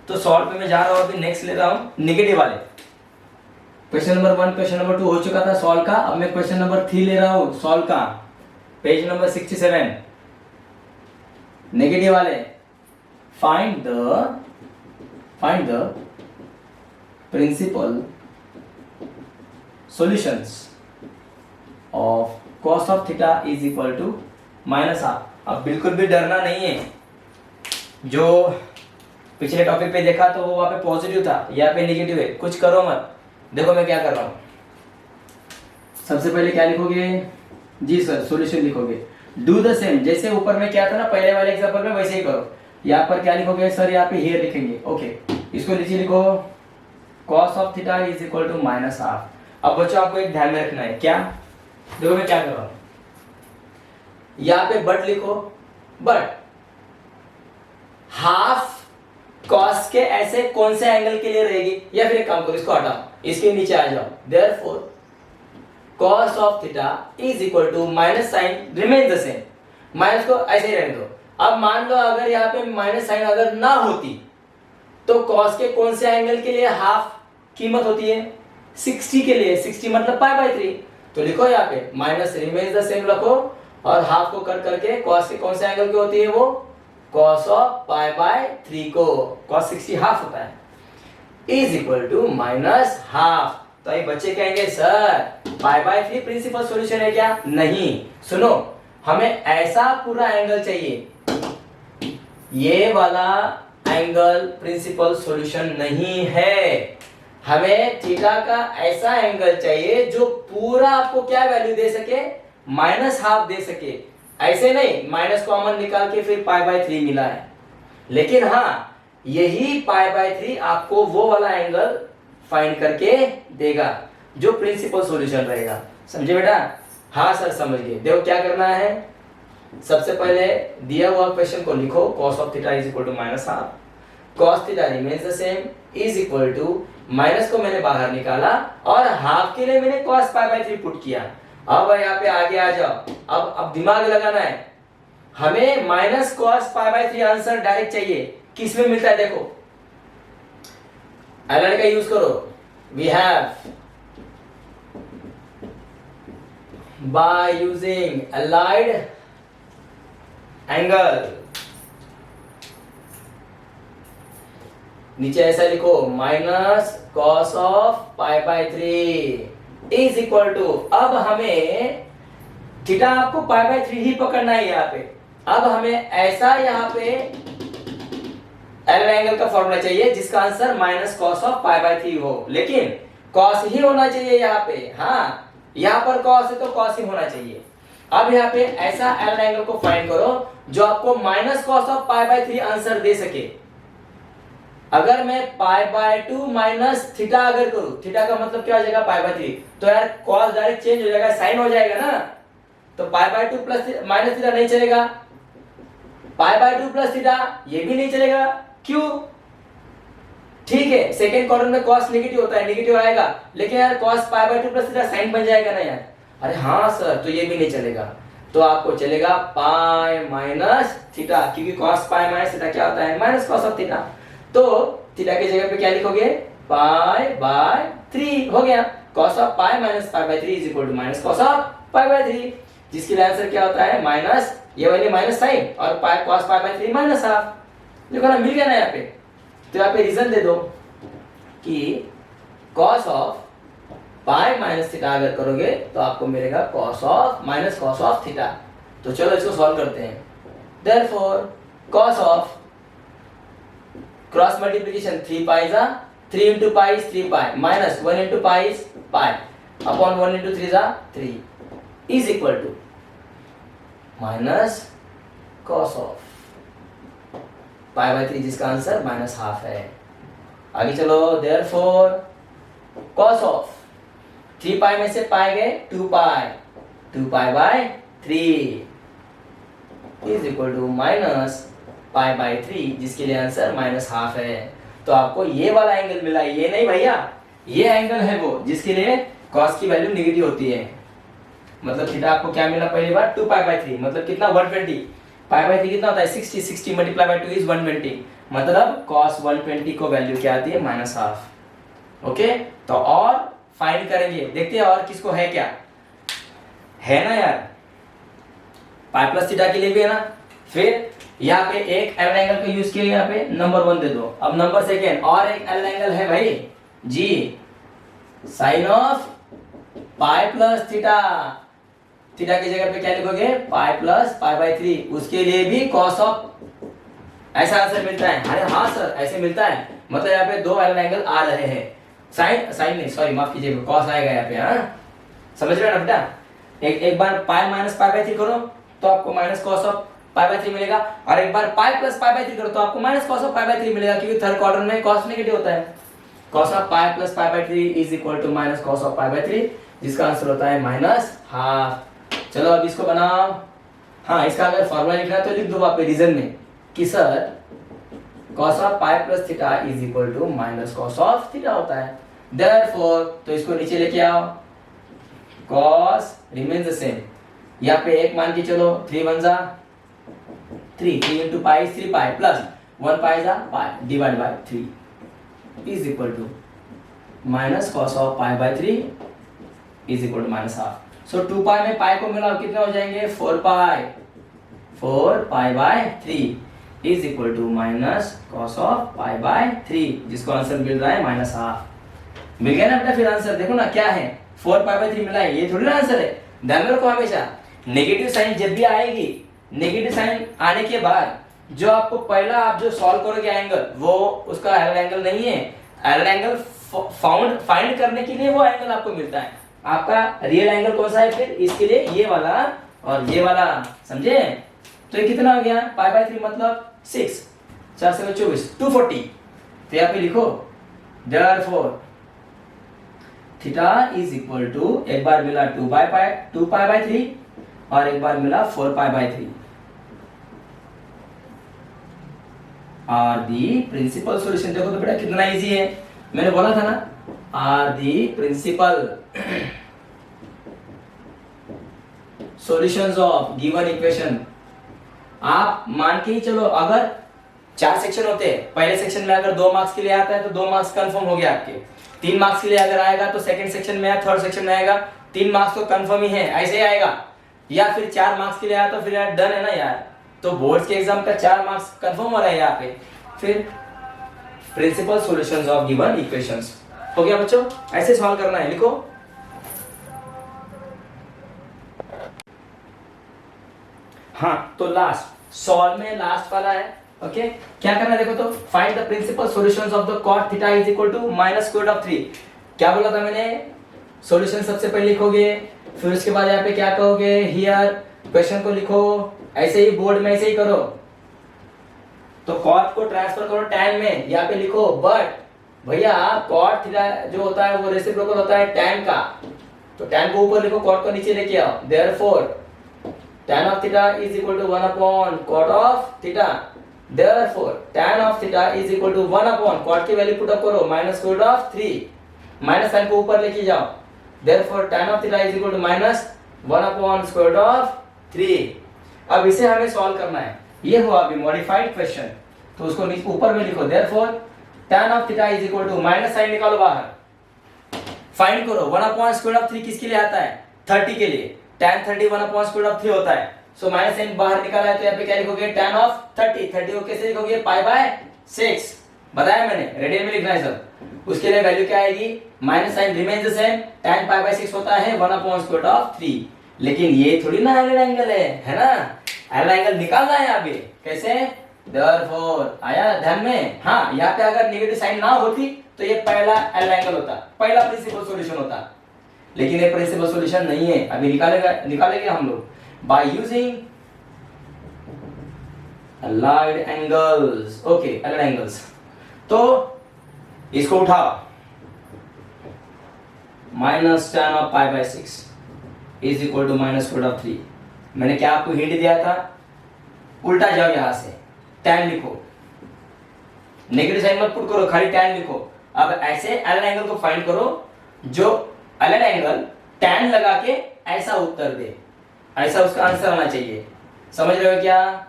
Speaker 1: तो सॉल्व पे मैं जा रहा हूँ, अभी नेक्स्ट ले रहा हूँ निगेटिव वाले। क्वेश्चन नंबर 1 क्वेश्चन नंबर 2 हो चुका था सॉल्व का। अब मैं क्वेश्चन नंबर 3 ले रहा हूँ सॉल्व का, पेज नंबर 67 नेगेटिव वाले। Find the principal solutions of cos of theta is equal to -half. अब बिल्कुल भी डरना नहीं है, जो पिछले टॉपिक पे देखा तो वो वहां पे पॉजिटिव था, यहाँ पे नेगेटिव है, कुछ करो मत। देखो मैं क्या कर रहा हूं, सबसे पहले क्या लिखोगे जी सर, सॉल्यूशन लिखोगे। डू द सेम, जैसे ऊपर में क्या था ना पहले वाले एग्जांपल में, वैसे ही करो। यहाँ पर क्या लिखोगे सर, यहाँ पे हियर लिखेंगे। ओके, इसको नीचे लिखो cos of theta is equal to -half. अब बच्चों आपको एक ध्यान में रखना है, क्या, देखो मैं क्या कर रहा हूं, यहाँ पे बट लिखो, बट हाफ cos के ऐसे कौन से एंगल के लिए रहेगी, या फिर एक काम करो इसको हटाओ, इसके नीचे आ जाओ। Therefore cos of theta is equal to minus sign remain the same, minus को ऐसे ही रहने दो। अब मान लो अगर यहाँ पे माइनस साइन अगर ना होती तो cos के कौन से एंगल के लिए हाफ कीमत होती है, 60 के लिए, 60 मतलब पाई बाय 3। तो लिखो यहाँ पे माइनस रिमेन द सेम रखो और हाफ को कट करके cos के कौन से एंगल की होती है वो cos ऑफ पाई बाय 3 को, cos 60 हाफ होता है, इज इक्वल टू -हाफ। तो ये बच्चे कहेंगे sir pi by 3 principal solution है क्या? नहीं, सुनो, हमें ऐसा पूरा एंगल चाहिए, ये वाला एंगल प्रिंसिपल सॉल्यूशन नहीं है। हमें थीटा का ऐसा एंगल चाहिए जो पूरा आपको क्या वैल्यू दे सके, -हाफ दे सके। ऐसे नहीं माइनस कॉमन निकाल के फिर पाई बाय 3 मिला है, लेकिन हाँ यही पाई बाय 3 आपको वो वाला एंगल फाइंड करके देगा जो प्रिंसिपल सॉल्यूशन रहेगा। समझे बेटा? हाँ सर समझ गए। देखो क्या करना है, सबसे पहले दिया हुआ क्वेश्चन को लिखो, cos of theta is equal to -half, cos theta remains the same is equal to, minus को मैंने बाहर निकाला और हाफ के लिए मैंने cos पाई बाय 3 पुट किया। अब यहाँ पे आगे आ जाओ, अब दिमाग लगाना है, हमें minus cos pi by 3 answer direct चाहिए। किस में मिलता है देखो, एलआईडी का यूज करो। We have by using allied angle, नीचे ऐसा लिखो -cos of pi by 3 is equal to, अब हमें थीटा आपको पाई बाय 3 ही पकड़ना है यहाँ पे। अब हमें ऐसा यहाँ पे एल एंगल का फॉर्मूला चाहिए जिसका answer -cos of pi by 3 हो, लेकिन cos ही होना चाहिए यहाँ पे। हाँ यहाँ पर cos है तो cos ही होना चाहिए। अब यहाँ पे ऐसा एल एंगल को फाइंड करो जो आपको -cos of pi by 3 answer दे सके। अगर मैं पाई बाय 2 माइनस थीटा अगर करूं, थीटा का मतलब क्या हो जाएगा पाई बाय 3, तो यार cos डायरेक्ट चेंज हो जाएगा, साइन हो जाएगा ना। तो पाई बाय 2 प्लस माइनस थीटा नहीं चलेगा, पाई बाय 2 प्लस थीटा ये भी नहीं चलेगा। क्यों? ठीक है सेकंड क्वाड्रेंट में cos नेगेटिव होता है, नेगेटिव आएगा, लेकिन यार cos pi by 2 plus theta sign बन जाएगा ना यार। अरे हाँ सर, तो ये भी नहीं चलेगा, तो आपको चलेगा पाई माइनस थीटा, क्योंकि cos पाई माइनस थीटा क्या होता है, -cos ऑफ थीटा। तो थीटा की जगह पे क्या लिखोगे, पाई बाय 3 हो गया। cos of pi minus pi by 3 is equal to -cos of pi by 3, जिसके लिए आंसर क्या होता है माइनस, ये वाली माइनस साइन और पाई cos पाई बाय 3 -हाफ। देखो ना मिल गया ना यहाँ पे। तो यहाँ पे रीजन दे दो कि cos of pi minus theta अगर करोगे तो आपको मिलेगा cos of minus cos of theta. तो चलो इसको सॉल्व करते हैं। Therefore cos of cross multiplication 3 pi जा 3 into pi is 3 pi minus 1 into pi is pi upon 1 into 3 जा 3 is equal to minus cos of pi by 3 जिसका आंसर माइनस हाफ है। आगे चलो देयरफॉर cos ऑफ 3 पाई में से पाई गए 2 pi by 3 is equal to minus pi by 3 जिसके लिए आंसर माइनस हाफ है। तो आपको ये वाला एंगल मिला, ये नहीं भैया, ये एंगल है वो जिसके लिए cos की वैल्यू नेगेटिव होती है। मतलब थीटा आपको क्या मिला पहली बार 2 पाई बाई 3 मतलब कितना 120 पाई बाई 3 कितना होता है 60 मल्टीप्लाई बाई 2 इज 120 मतलब cos 120 को वैल्यू क्या आती है माइनस हाफ। ओके तो और फाइंड करेंगे, देखते हैं और किसको है क्या है ना यार, पाई प्लस थीटा के लिए भी है ना। फिर यहाँ पे एक एल एंगल का यूज किया, यहाँ पे नंबर 1 दे दो। अब नंबर सेकेंड और एक एल एंगल है भाई जी, sine of pi plus theta, theta की जगह पे क्या लिखोगे पाई प्लस पाई बाई 3, उसके लिए भी cos ऑफ ऐसा आंसर मिलता है। अरे हाँ सर ऐसे मिलता है, मतलब यहाँ पे दो एल एंगल आ रहे हैं, साइन नहीं सॉरी माफ कीजिए cos आएगा यहाँ पे। हाँ समझ रहे हो ना बेटा, एक बार पाई माइनस पाई बाई 3 करो तो आपको minus cos of pi by 3 मिलेगा, और एक बार पाई प्लस पाई बाई 3 करो तो आपको minus cos of pi by 3 मिलेगा, क्योंकि थर्ड क्वाड्रेंट में cos नेगेटिव होता है। cos of pi plus pi by 3 is equal to minus cos of pi by 3 जिसका आंसर होता है माइनस हाफ। चलो अब इसको बनाओ। हाँ इसका अगर फॉर्मूला लिखना है तो लिख दो वहां पे रीजन में कि sir cos of pi plus theta is equal to minus cos of theta होता है। देयरफॉर तो इसको नीचे लेके आओ, cos रिमेन्स द सेम, यहाँ पे एक मान के चलो 3 1 जा 3 into पाई 3 पाई प्लस 1 पाई जा pi divide by 3 is equal to minus cos of pi by 3 is equal to minus half. So 2 pi में पाई को मिलाओ कितने हो जाएंगे 4 pi by 3 is equal to minus cos of pi by 3 जिसको आंसर मिल रहा है माइनस हाफ। मिल गया ना बेटा फिर आंसर, देखो ना क्या है 4 पाई बाय 3 मिला है, ये थोड़ी ना आंसर है। ध्यान रखो हमेशा नेगेटिव साइन जब भी आएगी, नेगेटिव साइन आने के बाद जो आपको पहला आप जो सॉल्व करोगे एंगल वो उसका एल एंगल नहीं है, एल एंगल फाइंड करने के लिए वो एंगल आपको मिलता है। आपका रियल एंगल कौन सा है फिर इसके लिए ये वाला और ये वाला, समझे। तो ये कितना हो गया पाई बाय 3 मतलब 6 4 से 24 240। तो यहाँ पे लिखो therefore theta is equal to, एक बार मिला 2 पाई बाय 3 और एक बार मिला 4 pi by 3 are the principal solution. देखो तो बेटा कितना इजी है, मैंने बोला था ना are the principal solutions of given equation. आप मान के ही चलो अगर 4 सेक्शन होते हैं, पहले सेक्शन में अगर 2 मार्क्स के लिए आता है तो 2 मार्क्स कंफर्म हो गया आपके, 3 मार्क्स के लिए अगर आएगा तो सेकंड सेक्शन में या थर्ड सेक्शन में आएगा 3 मार्क्स तो कंफर्म ही है, ऐसे ही आएगा। या फिर 4 मार्क्स के लिए आया तो फिर यार डन है ना यार, तो बोर्ड्स के एग्जाम का 4 मार्क्स कंफर्म हो रहा है यहाँ पे। फिर principal solutions of given equations हो गया बच्चों, ऐसे सॉल्व करना है, लिखो। हाँ तो लास्ट सॉल्व में लास्ट वाला है। ओके क्या करना है देखो तो, find the principal solutions of the cot theta is equal to minus square root of 3। क्या बोला था मैंने, सॉल्यूशन सबसे पहले लिखोगे, फिर उसके बाद यहाँ पे क्या कहोगे हियर क्वेश्चन को लिखो, ऐसे ही बोर्ड में ऐसे ही करो। तो cot को ट्रांसफर करो tan में, यहाँ पे लिखो बट भैया cot थीटा जो होता है वो रेसिप्रोकल होता है tan का, तो tan को ऊपर लिखो cot को नीचे लेके आओ। Therefore tan of theta is equal to 1 upon cot of theta, therefore tan of theta is equal to 1 upon cot की वैल्यू पुट अप करो minus square root of 3, minus sign को ऊपर लेके जाओ। therefore tan of theta is equal to minus 1 upon square root of 3। अब इसे हमें सॉल्व करना है, ये हुआ अभी मॉडिफाइड क्वेश्चन, तो उसको ऊपर में लिखो। therefore tan of theta is equal to minus sign निकालो बाहर, फाइंड करो 1 upon स्क्वायर रूट ऑफ 3 किसके लिए आता है 30 के लिए, tan 30 1 upon square root of 3 होता है। सो माइनस साइन बाहर निकाला है तो यहाँ पे क्या लिखोगे tan ऑफ 30 को कैसे लिखोगे पाई बाय 6, बताया मैंने, रेडियन में लिखना है सब। उसके लिए वैल्यू क्या आएगी, minus sign remains the same, tan pi by 6 होता है 1/√3। लेकिन ये थोड़ी ना एंगल एंगल है ना, एंगल एंगल निकालना है यहाँ पे। कैसे, देयरफॉर, आया ध्यान में। हाँ, यहाँ पे अगर नेगेटिव साइन ना होती तो ये पहला एल एंगल होता, पहला प्रिंसिपल सॉल्यूशन होता। लेकिन ये प्रिंसिपल सॉल्यूशन नहीं है, अभी निकालेंगे हम लोग by using allied angles. Okay, allied angles. तो इसको उठाओ, minus tan of pi by 6 is equal to -√3। मैंने क्या आपको हिंट दिया था, उल्टा जाओ, यहां से tan लिखो, नेगेटिव साइन मत पुट करो, खाली tan लिखो। अब ऐसे अलाइड एंगल को फाइंड करो जो अलाइड एंगल tan लगा के ऐसा उत्तर दे, ऐसा उसका आंसर आना चाहिए। समझ रहे हो क्या?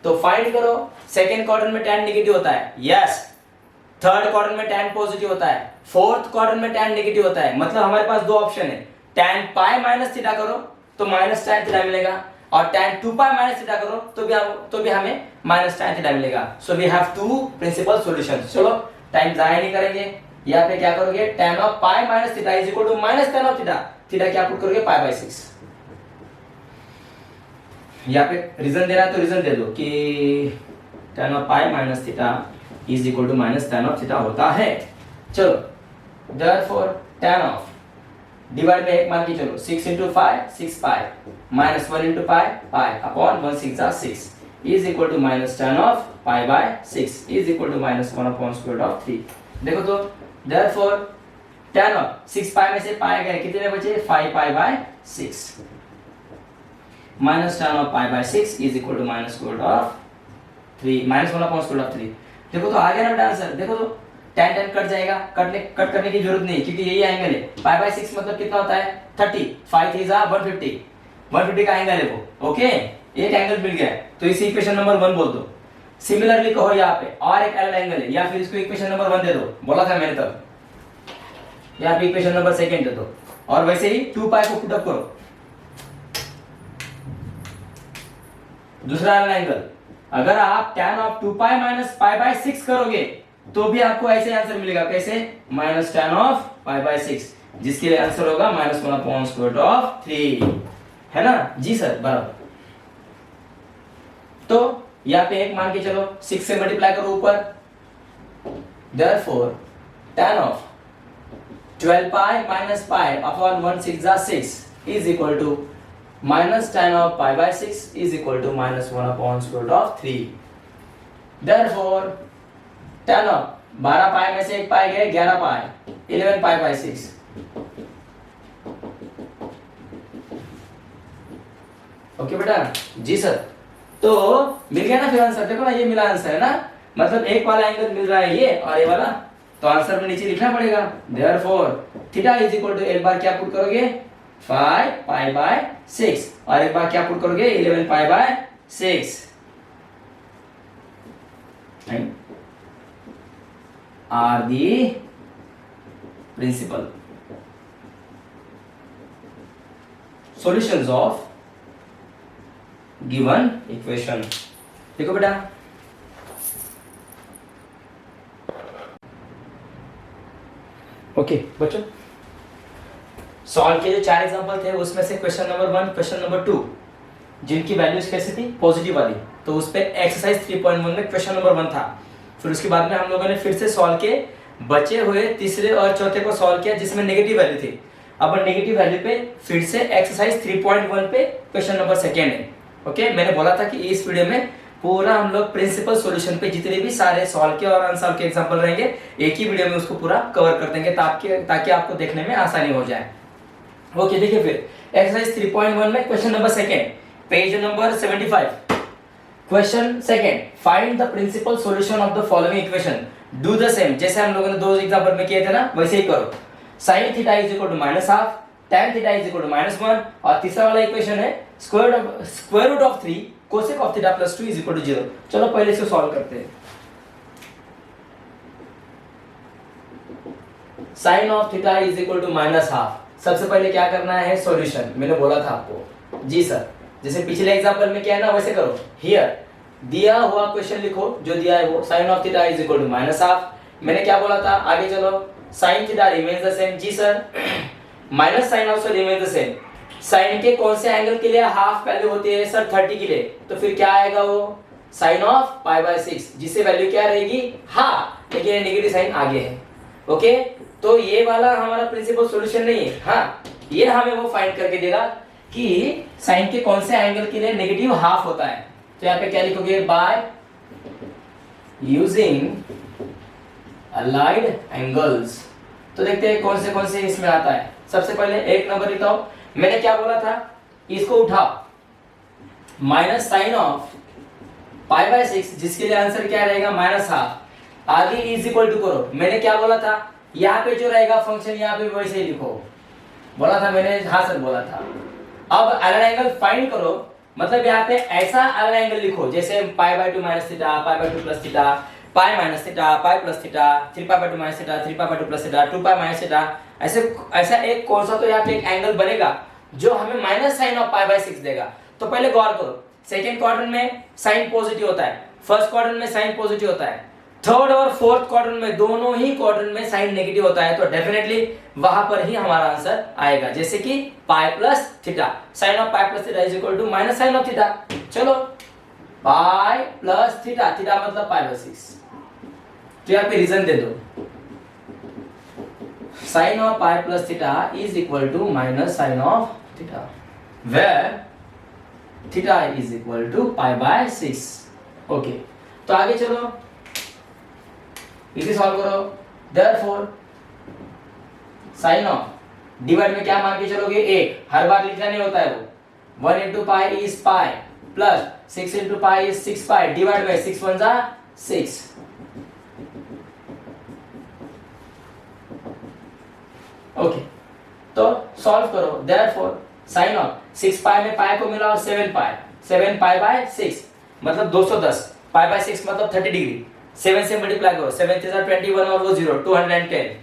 Speaker 1: तो फाइंड करो, सेकेंड क्वाड्रेंट में tan नेगेटिव होता है, यस। थर्ड क्वाड्रेंट में tan पॉजिटिव होता है, फोर्थ क्वाड्रेंट में tan नेगेटिव होता है। मतलब हमारे पास दो ऑप्शन है, tan पाई माइनस थीटा करो तो माइनस tan थीटा मिलेगा, और tan 2 पाई माइनस थीटा करो तो भी हमें माइनस tan थीटा मिलेगा। So we have two principal solutions. चलो टाइम जाया नहीं करेंगे, यहाँ पे क्या करोगे, tan of pi minus theta is equal to minus tan of theta. Theta क्या पुट करोगे, पाई बाय 6। यहाँ पे रीजन देना है तो रीजन दे दो कि tan of pi minus theta is equal to minus tan of theta होता है। चलो, देयरफॉर tan ऑफ डिवाइड में एक मान के चलो, 6 into 5 6 pi minus 1 into pi pi upon 1 6 जा 6 is equal to minus tan of pi by 6 is equal to minus 1/√3। देखो तो, देयरफॉर tan ऑफ 6 पाई में से पाई गए, कितने बचे, 5 pi by 6 minus tan of pi by 6 is equal to minus minus 1/√3। देखो तो आ गया ना बेटा आंसर। देखो तो tan tan कट जाएगा, कट करने की जरूरत नहीं क्योंकि यही एंगल है। पाई बाय 6 मतलब कितना होता है, 30, 5 3 जा 150 का एंगल है वो। ओके, एक एंगल मिल गया, तो इसी इक्वेशन नंबर 1 बोल दो। सिमिलरली कहो यहाँ पे और एक एंगल है, या फिर इसको इक्वेशन नंबर 1 दे दो, बोला था मैंने तब। यहाँ पे इक्वेशन नंबर 2 दे दो, और वैसे ही 2 पाई को पुटअप करो। दूसरा एंगल, अगर आप tan of 2 pi minus pi by 6 करोगे तो भी आपको ऐसे आंसर मिलेगा। कैसे, minus tan of pi by 6, जिसके लिए आंसर होगा माइनस 1/√3, है ना जी सर, बराबर। तो यहाँ पे एक मान के चलो, 6 से मल्टीप्लाई करो ऊपर, therefore tan of 12 pi minus pi upon 1 6 जा 6 is equal to minus tan of pi by 6 is equal to minus 1/√3। Therefore tan of 12 pi में से एक पाई गए, 11 पाई 11 पाई बाय 6। ओके बेटा जी सर, तो मिल गया ना फिर आंसर। देखो ना, ये मिला आंसर है ना, मतलब एक वाला एंगल मिल रहा है ये और ये वाला, तो आंसर में नीचे लिखना पड़ेगा। Therefore theta is equal to, एक बार क्या पुट करोगे, 5 पाई बाय 6, और एक बार क्या पुट करोगे, 11 pi by 6 are the principal solutions of given equation। देखो बेटा, ओके बच्चों, सॉल्व के जो 4 एग्जांपल थे उसमें से क्वेश्चन नंबर 1, क्वेश्चन नंबर 2 जिनकी वैल्यूज कैसी थी, पॉजिटिव वाली, तो उस पे एक्सरसाइज 3.1 में क्वेश्चन नंबर 1 था। फिर उसके बाद में हम लोगों ने फिर से सॉल्व के बचे हुए तीसरे और चौथे को सॉल्व किया जिसमें नेगेटिव वैल्यू थी। अब नेगेटिव वैल्यू पे फिर से एक्सरसाइज 3.1 पे क्वेश्चन नंबर 2 है। ओके, मैंने बोला था कि इस वीडियो में पूरा हम लोग प्रिंसिपल सॉल्यूशन पे जितने भी सारे सॉल्व के और अनसॉल्व के एग्जांपल रहेंगे, एक ही वीडियो में उसको पूरा कवर कर देंगे ताकि आपको देखने में आसानी हो जाए। ओके, देखिए फिर एक्सरसाइज 3.1 में question number 2, page number 75। Question second, find the principal solution of the following equation. Do the same, जैसे हम लोगों ने 2 एग्जांपल में किए थे ना, वैसे ही करो। sin theta is equal to -12, tan theta is equal to -1, और तीसरा वाला इक्वेशन है square root of 3 cosec of theta plus 2 is equal to 0। चलो पहले इसको सॉल्व करते हैं। sin of theta is equal to -12, सबसे पहले क्या करना है, सॉल्यूशन। मैंने बोला था आपको जी सर, जैसे पिछले एग्जांपल में किया है ना वैसे करो। हियर दिया हुआ क्वेश्चन लिखो जो दिया है वो, sine of theta is equal to minus half. मैंने क्या बोला था, आगे चलो, sine theta remains the same. जी sir, minus sign also remains the same. Sine के कौन से एंगल के लिए हाफ वैल्यू होती है सर? 30 के लिए। तो फिर क्या आएगा वो, साइन ऑफ पाई बाय 6, जिससे वैल्यू क्या रहेगी, हाफ, लेकिन ये नेगेटिव साइन आगे है। ओके, तो ये वाला हमारा प्रिंसिपल सॉल्यूशन नहीं है। हाँ, ये हमें वो फाइंड करके देगा कि साइन के कौन से एंगल के लिए नेगेटिव हाफ होता है। तो यहाँ पे क्या लिखोगे, बाय यूजिंग अलाइड एंगल्स। तो देखते हैं कौन से इसमें आता है। सबसे पहले एक नंबर लिखता हूं, मैंने क्या बोला था, इसको उठाओ, minus sine of pi by 6, जिसके लिए आंसर क्या रहेगा, माइनस हाफ। आगे इज इक्वल टू करो, मैंने क्या बोला था, यहाँ पे जो रहेगा फंक्शन यहाँ पे वैसे ही लिखो, बोला था मैंने, हाँ सर बोला था। अब अलाइड एंगल फाइंड करो, मतलब यहाँ पे ऐसा अलाइड एंगल लिखो जैसे पाई by 2 minus theta, pi by 2 plus theta, pi minus theta, pi plus theta, 3 pi by 2 minus theta, 3 pi by 2 plus theta, 2 pi minus theta. ऐसा एक कौन सा तो यहाँ पे एक एंगल बनेगा जो हमें minus sine of pi by 6 देगा। तो पहले गौर करो, सेकेंड क्वाड्रेंट में साइन पॉजिटिव होता है, फर्स्ट क्वाड्रेंट में साइन पॉजिटिव होता है, थर्ड और फोर्थ क्वाड्रेंट में, दोनों ही क्वाड्रेंट में साइन नेगेटिव होता है। तो डेफिनेटली वहां पर ही हमारा आंसर आएगा, जैसे कि pi plus theta, sine of pi plus theta is equal to minus sine of theta. चलो, पाई प्लस थीटा, थीटा मतलब पाई बाय 6। तो यहाँ पे रीजन दे दो, sine of pi plus theta is equal to minus sine of theta, where theta is equal to pi by 6। Okay, तो आगे चलो, इसे सॉल्व करो। देयरफॉर साइन ऑफ डिवाइड में क्या मान के चलोगे, 1, हर बार लिखना नहीं होता है वो। 1 into pi is pi, plus 6 into pi is 6 pi, divide bye 6 1 जा 6। ओके, तो सॉल्व करो। देयरफॉर साइन ऑफ 6 पाई में पाई को मिला और 7 पाई, 7 पाई बाय 6 मतलब 210, पाई बाय 6 मतलब 30 डिग्री। 7 से मल्टीप्लाई करो, 7 से 21 और वो 0, 210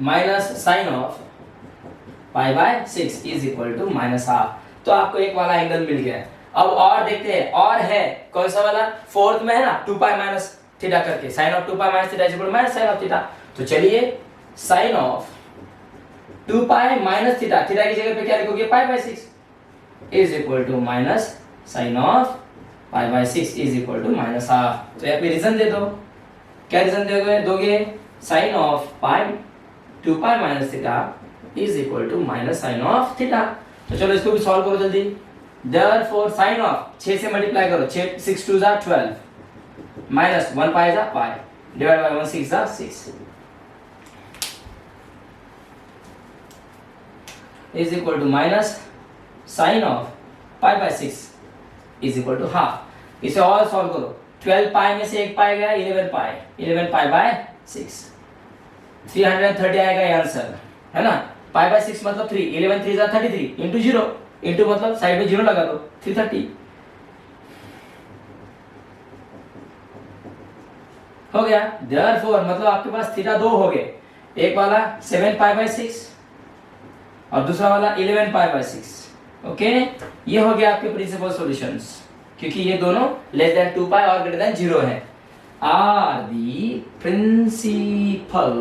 Speaker 1: minus sine of pi by 6 is equal to minus half. तो आपको एक वाला एंगल मिल गया। अब और देखते हैं, और है कौन सा वाला, फोर्थ में है ना, 2 पाई माइनस थीटा करके, sine of 2 pi minus theta is equal to minus sine of theta. तो चलिए, sine of 2 pi minus theta, theta की जगह पे क्या लिखोगे, pi by 6 is equal to minus sine of pi by 6 is equal to minus half. तो यहाँ पे रीजन दे दो, क्या रीजन दोगे, sine of pi 2 pi minus theta is equal to minus sine of theta. तो चलो इसको भी सॉल्व करो जल्दी। देयरफॉर साइन ऑफ 6 से मल्टीप्लाई करो, 6 2 जा 12, माइनस 1 पाई जा पाई, डिवाइड बाय 1 6 जा 6 is equal to minus sine of pi by 6 is equal to half. इसे और सॉल्व करो, 12 पाई में से 1 पाई गया, 11 पाई बाय 6, 330 आएगा ये आंसर, है ना। पाई बाय 6 मतलब 3, 11 3 जा 33, इंटू 0, इंटू मतलब साइड में 0 लगा दो, 330 हो गया। देयरफॉर मतलब आपके पास थीटा 2 हो गए, एक वाला 7 पाई बाय 6 और दूसरा वाला 11 पाई बाय 6। ओके, ये हो गया आपके प्रिंसिपल सॉल्यूशंस, क्योंकि ये दोनों लेस देन 2 पाई और ग्रेटर देन 0 है। Are the principal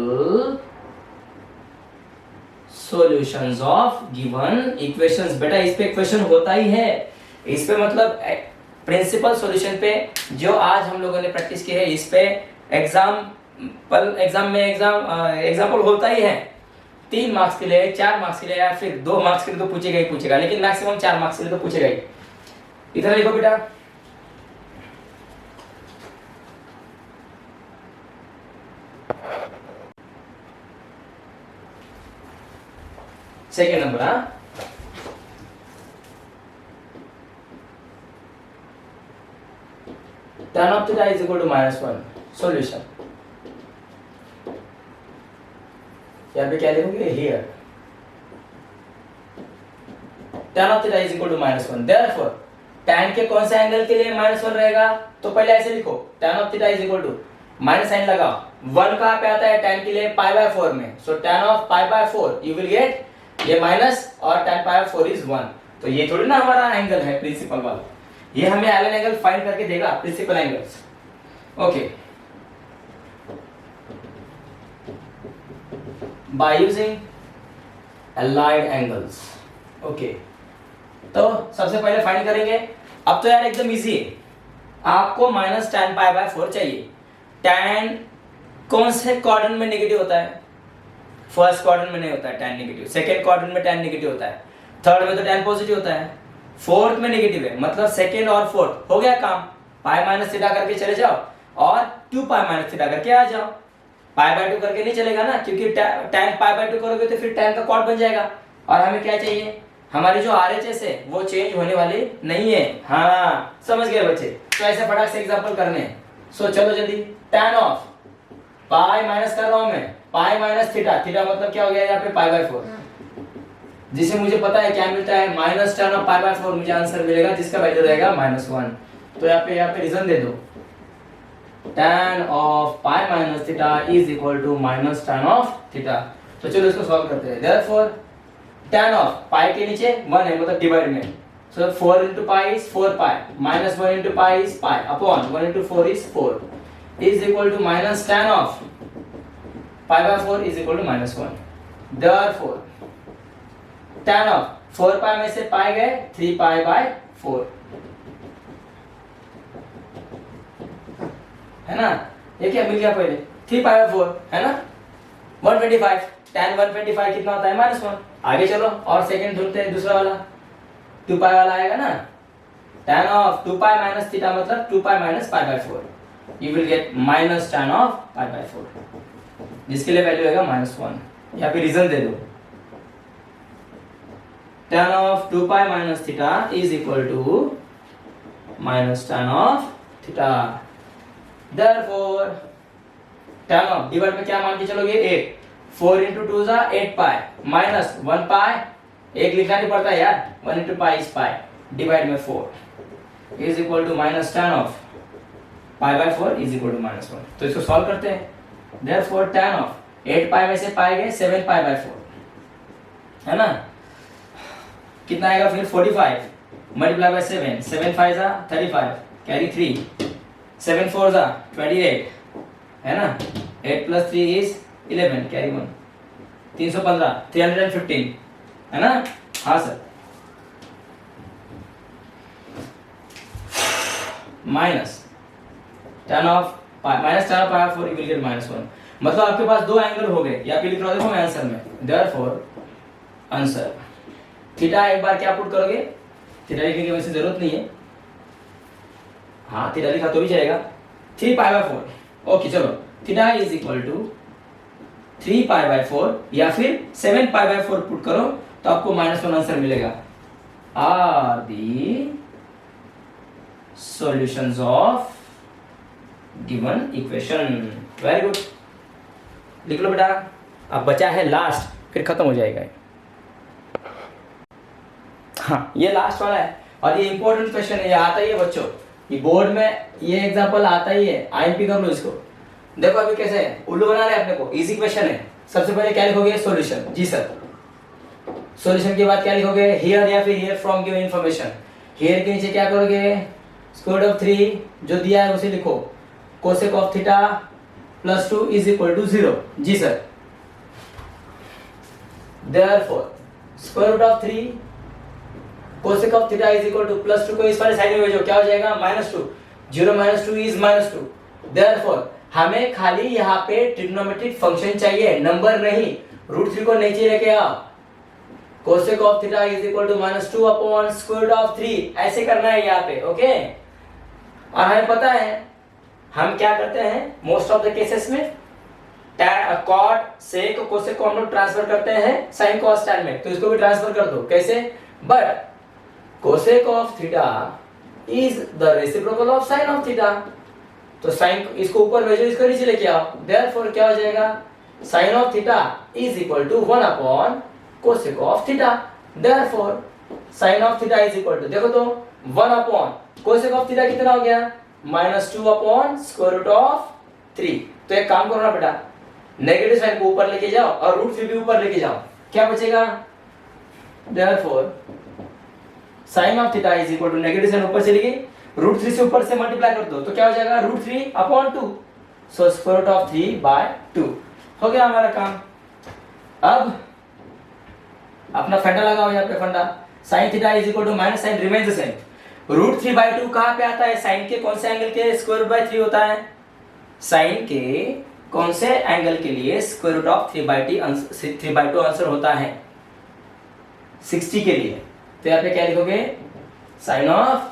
Speaker 1: solutions of given equations. बेटा इस पे क्वेश्चन होता ही है, इस पे मतलब प्रिंसिपल सॉल्यूशन पे जो आज हम लोगों ने प्रैक्टिस की है, इस पे एग्जाम्पल होता ही है। 3 मार्क्स के लिए, 4 मार्क्स के लिए, या फिर 2 मार्क्स के लिए तो पूछेगा ही पूछेगा, लेकिन मैक्सिमम 4 मार्क्स के लिए तो पूछेगा ही। इधर लिखो बेटा, second number, tan of theta is equal to -1। Solution यहाँ पे क्या लिखोगे, here tan of theta is equal to -1। therefore tan के कौन से एंगल के लिए -1 रहेगा, तो पहले ऐसे लिखो, tan of theta is equal to minus sign लगाओ, 1 कहाँ पे आता है tan के लिए, पाई बाय 4 में, सो tan of pi by 4 you will gate ये माइनस और tan पाई बाय 4 इज 1। तो ये थोड़ी ना हमारा एंगल है प्रिंसिपल वाला, ये हमें एलन एंगल फाइंड करके देगा, principal angles. Okay, by using allied angles. Okay, तो सबसे पहले फाइंड करेंगे। अब तो यार एकदम इजी है, आपको माइनस tan पाई बाय 4 चाहिए। tan कौन से क्वाड्रेंट में नेगेटिव होता है? फर्स्ट क्वाड्रेंट में नहीं होता है tan नेगेटिव, सेकंड क्वाड्रेंट में tan नेगेटिव होता है, थर्ड में तो tan पॉजिटिव होता है, फोर्थ में नेगेटिव है, मतलब सेकंड और फोर्थ हो गया काम। पाई माइनस थीटा करके चले जाओ और 2 पाई माइनस थीटा करके आ जाओ। पाई बाय 2 करके नहीं चलेगा ना, क्योंकि tan पाई बाय 2 करोगे तो फिर tan का क्वाड बन जाएगा। और हमें क्या चाहिए? हमारी जो RHS है वो चेंज होने वाली नहीं है। हाँ, समझ गए बच्चे? तो ऐसे फटाक से एग्जांपल करने हैं। सो चलो जल्दी, tan ऑफ पाई माइनस कर रहा हूं मैं, पाई माइनस थीटा, थीटा मतलब क्या हो गया यहाँ पे पाई बाय 4, जिसे मुझे पता है क्या मिलता है, minus tan of pi by 4 मुझे आंसर मिलेगा जिसका वैल्यू रहेगा -1। तो यहाँ पे रीजन दे दो, tan of pi minus theta is equal to minus tan of theta. तो चलो इसको सॉल्व करते हैं। देयरफॉर tan ऑफ पाई के नीचे 1 है, मतलब डिवाइड में, so 4 into pi is 4 pi, minus 1 into pi is pi, upon 1 into 4 is 4, is equal to minus tan of pi by 4 is equal to -1। Therefore tan of 4 pi में से पाई गए 3 पाई बाय 4, है ना? ये क्या मिल गया पहले? 3 पाई बाय 4 है ना, 125। tan 125 कितना होता है? -1। आगे चलो और सेकंड ढूंढते हैं, दूसरा वाला 2 पाई वाला आएगा ना। tan of 2 pi minus theta मतलब 2 pi minus pi by 4, you will get minus tan of pi by 4, जिसके लिए वैल्यू आएगा -1। या फिर रीजन दे दो, tan of 2 pi minus theta is equal to minus tan of theta. Therefore tan of divide में क्या मान के चलोगे? 8, 4 into 2 जा 8 पाई, माइनस 1 पाई, एक लिखना नहीं पड़ता यार, 1 into pi is pi, divide में 4 is equal to minus tan of pi by 4 is equal to -1। तो इसको सॉल्व करते हैं। देयरफॉर tan ऑफ 8 पाई में से पाई गए 7 पाई बाय 4, है ना? कितना आएगा फिर? 45 मल्टीप्लाई बाय 7, 7 5 जा 35, कैरी 3, 7 4 जा 28, है ना? 8 प्लस 3 इज 11, कैरी 1, 315, 315, है ना? हाँ sir. Minus tan of minus tan of pi by 4 you will gate -1। मतलब आपके पास दो एंगल हो गए, या फिर लिख रहा हूं देखो मैं आंसर में। देयरफॉर आंसर थीटा एक बार क्या पुट करोगे? थीटा लिखने की वैसे जरूरत नहीं है, हाँ थीटा लिखा तो भी चलेगा, 3 पाई बाय 4। ओके चलो, theta is equal to 3 pi by 4 या फिर 7 पाई बाय 4 पुट करो तो आपको -1 आंसर मिलेगा। Are the solutions of given equation. Very good, लिख लो बेटा। अब बचा है लास्ट, फिर खत्म हो जाएगा। हाँ ये लास्ट वाला है और ये इंपॉर्टेंट क्वेश्चन है, ये आता ही है बच्चों, ये बोर्ड में ये एग्जांपल आता ही है। आईएमपी कर लो इसको। देखो अभी कैसे है, उल्लू बना रहे अपने को, इजी क्वेश्चन है। सबसे पहले क्या लिखोगे? सॉल्यूशन। जी सर। सॉल्यूशन के बाद क्या लिखोगे? हियर या फिर here from given information. Here के नीचे क्या करोगे? स्क्वायर रूट ऑफ 3 जो दिया है उसे लिखो। Cosec of theta plus 2 is equal to 0। जी sir. Therefore square root of 3 cosec of theta is equal to plus 2 को इस वाले साइड में भेजो, क्या हो जाएगा? -2। 0 - 2 इज -2। देयरफॉर हमें खाली यहाँ पे ट्रिग्नोमेट्रिक फंक्शन चाहिए, नंबर नहीं। √3 को नीचे लेके आओ। Cosec of theta is equal to -2 upon square root of 3, ऐसे करना है यहाँ पे। ओके, और हमें पता है हम क्या करते हैं मोस्ट ऑफ द केसेस में, कॉट सेक कोसेक को हम लोग ट्रांसफर करते हैं साइन कॉस टैन में, तो इसको भी ट्रांसफर कर दो। कैसे? But cosec of theta is the reciprocal of sine of theta, तो साइन इसको ऊपर भेजो, इसको नीचे लेके आओ। देयरफॉर क्या हो जाएगा? Sine of theta is equal to 1 upon cosec of theta. Therefore sine of theta is equal to, देखो तो 1 अपॉन कोसेक ऑफ थीटा कितना हो गया? -2 अपॉन स्क्वायर रूट ऑफ 3। तो एक काम करो ना बेटा, नेगेटिव साइन को ऊपर लेके जाओ और √3 भी ऊपर लेके जाओ, क्या बचेगा? Therefore sine of theta is equal to negative sine ऊपर चली गई, √3 से ऊपर से मल्टीप्लाई कर दो तो क्या हो जाएगा √3/2, सो स्क्वायर रूट ऑफ 3/2 हो गया हमारा काम। अब अपना फंडा लगाओ यहाँ पे, funda sine theta is equal to minus sign remains the same. √3/2 कहाँ पे आता है? साइन के कौन से एंगल के स्क्वायर रूट बाय 3 होता है? साइन के कौन से एंगल के लिए स्क्वायर रूट ऑफ 3/2 आंसर होता है? 60 के लिए। तो यहाँ पे क्या लिखोगे? साइन ऑफ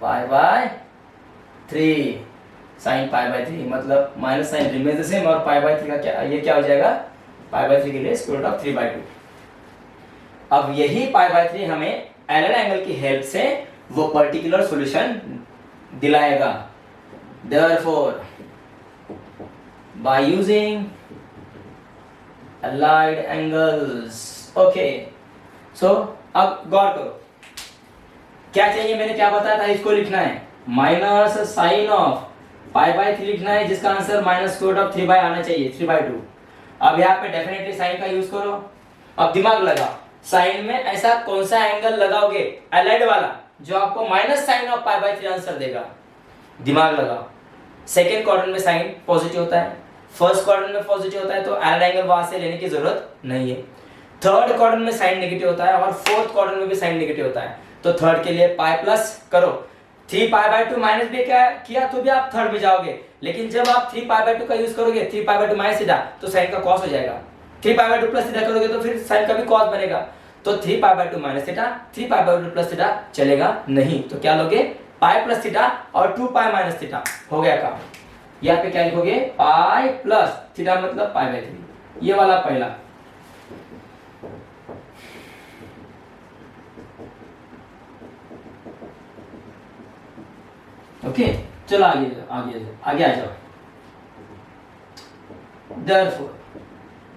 Speaker 1: π/3, साइन π/3 मतलब minus sign remains the same, और π/3 का क्या, ये क्या हो जाएगा? π/3 के लिए स्क्वायर रूट ऑफ 3/2। अब यही π/3 हमें एलएन एंगल की हेल्प से वो पर्टिकुलर सॉल्यूशन दिलाएगा। Therefore by using allied angles, okay. So अब गौर करो क्या चाहिए, मैंने क्या बताया था, इसको लिखना है माइनस साइन ऑफ π/3 लिखना है, जिसका answer minus square root of 3 आना चाहिए, 3/2। अब यहाँ पे डेफिनेटली साइन का यूज करो। अब दिमाग लगा, साइन में ऐसा कौन सा एंगल लगाओगे अलाइड वाला जो आपको माइनस साइन ऑफ π/3 आंसर देगा? दिमाग लगाओ। सेकेंड क्वाड्रेंट में साइन पॉजिटिव होता है, फर्स्ट क्वाड्रेंट में पॉजिटिव होता है, तो अलाइड एंगल वहां से लेने की जरूरत नहीं है। थर्ड क्वाड्रेंट में साइन नेगेटिव होता है और फोर्थ क्वाड्रेंट में भी साइन नेगेटिव होता है, तो थर्ड के लिए पाई प्लस करो। 3π/2 माइनस भी क्या किया तो भी आप थर्ड में जाओगे, लेकिन जब आप 3π/2 का यूज करोगे 3π/2 माइनस थीटा तो साइन का कॉस हो जाएगा। 3π/2 प्लस थीटा करोगे तो फिर साइन का भी कॉस बनेगा, तो 3π/2 माइनस थीटा, 3π/2 प्लस थीटा चलेगा नहीं, तो क्या लोगे? पाई प्लस थीटा और 2π माइनस थीटा, हो गया काम। यहाँ पे क्या लिखोगे? पाई प्लस थीटा मतलब π/3, ये वाला पहला। ओके चलो आगे आ जाओ। देयरफॉर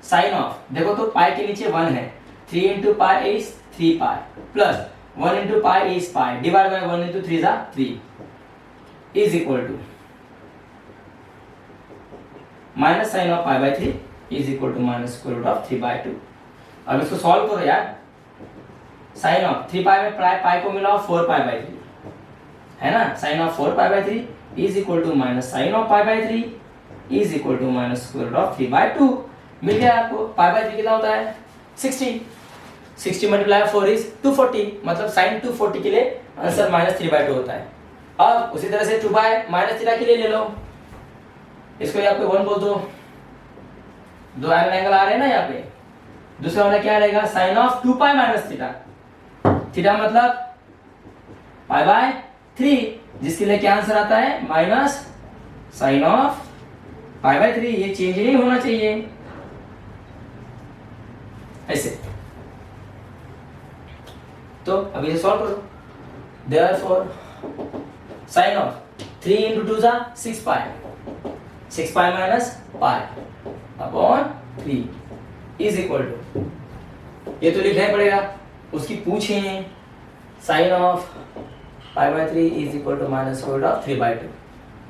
Speaker 1: साइन ऑफ, देखो तो पाई के नीचे 1 है, 3 into pi is 3π plus 1 into pi is pi divide by 1 into 3 is 3 is equal to minus sine of π/3 is equal to minus square root of 3/2। अब इसको सॉल्व करो यार। साइन ऑफ 3π में पाई को मिलाओ 4π/3 है ना, sine of 4π/3 is equal to minus sine of π/3 is equal to minus square root of 3/2। मिल गया आपको। π/3 कितना होता है? 60 मल्टीप्लाई 4 इज 240, मतलब साइन 240 के लिए आंसर माइनस 3/2 होता है। अब उसी तरह से 2 माइनस थीटा के लिए ले लो, इसको यहाँ पे 1 बोल दो, दो एंगल आ रहे हैं ना यहाँ पे। दूसरा वाला क्या रहेगा? Sine of 2π minus theta, theta मतलब π/3, जिसके लिए क्या आंसर आता है? Minus sine of π/3। ये चेंज नहीं होना चाहिए ऐसे। तो अब ये सॉल्व करो। Therefore sine of 3 into 2 is 6π, 6π minus pi upon 3 is equal to, ये तो लिखना ही पड़ेगा, उसकी पूछे sine of π/3 is equal to minus square root of 3/2।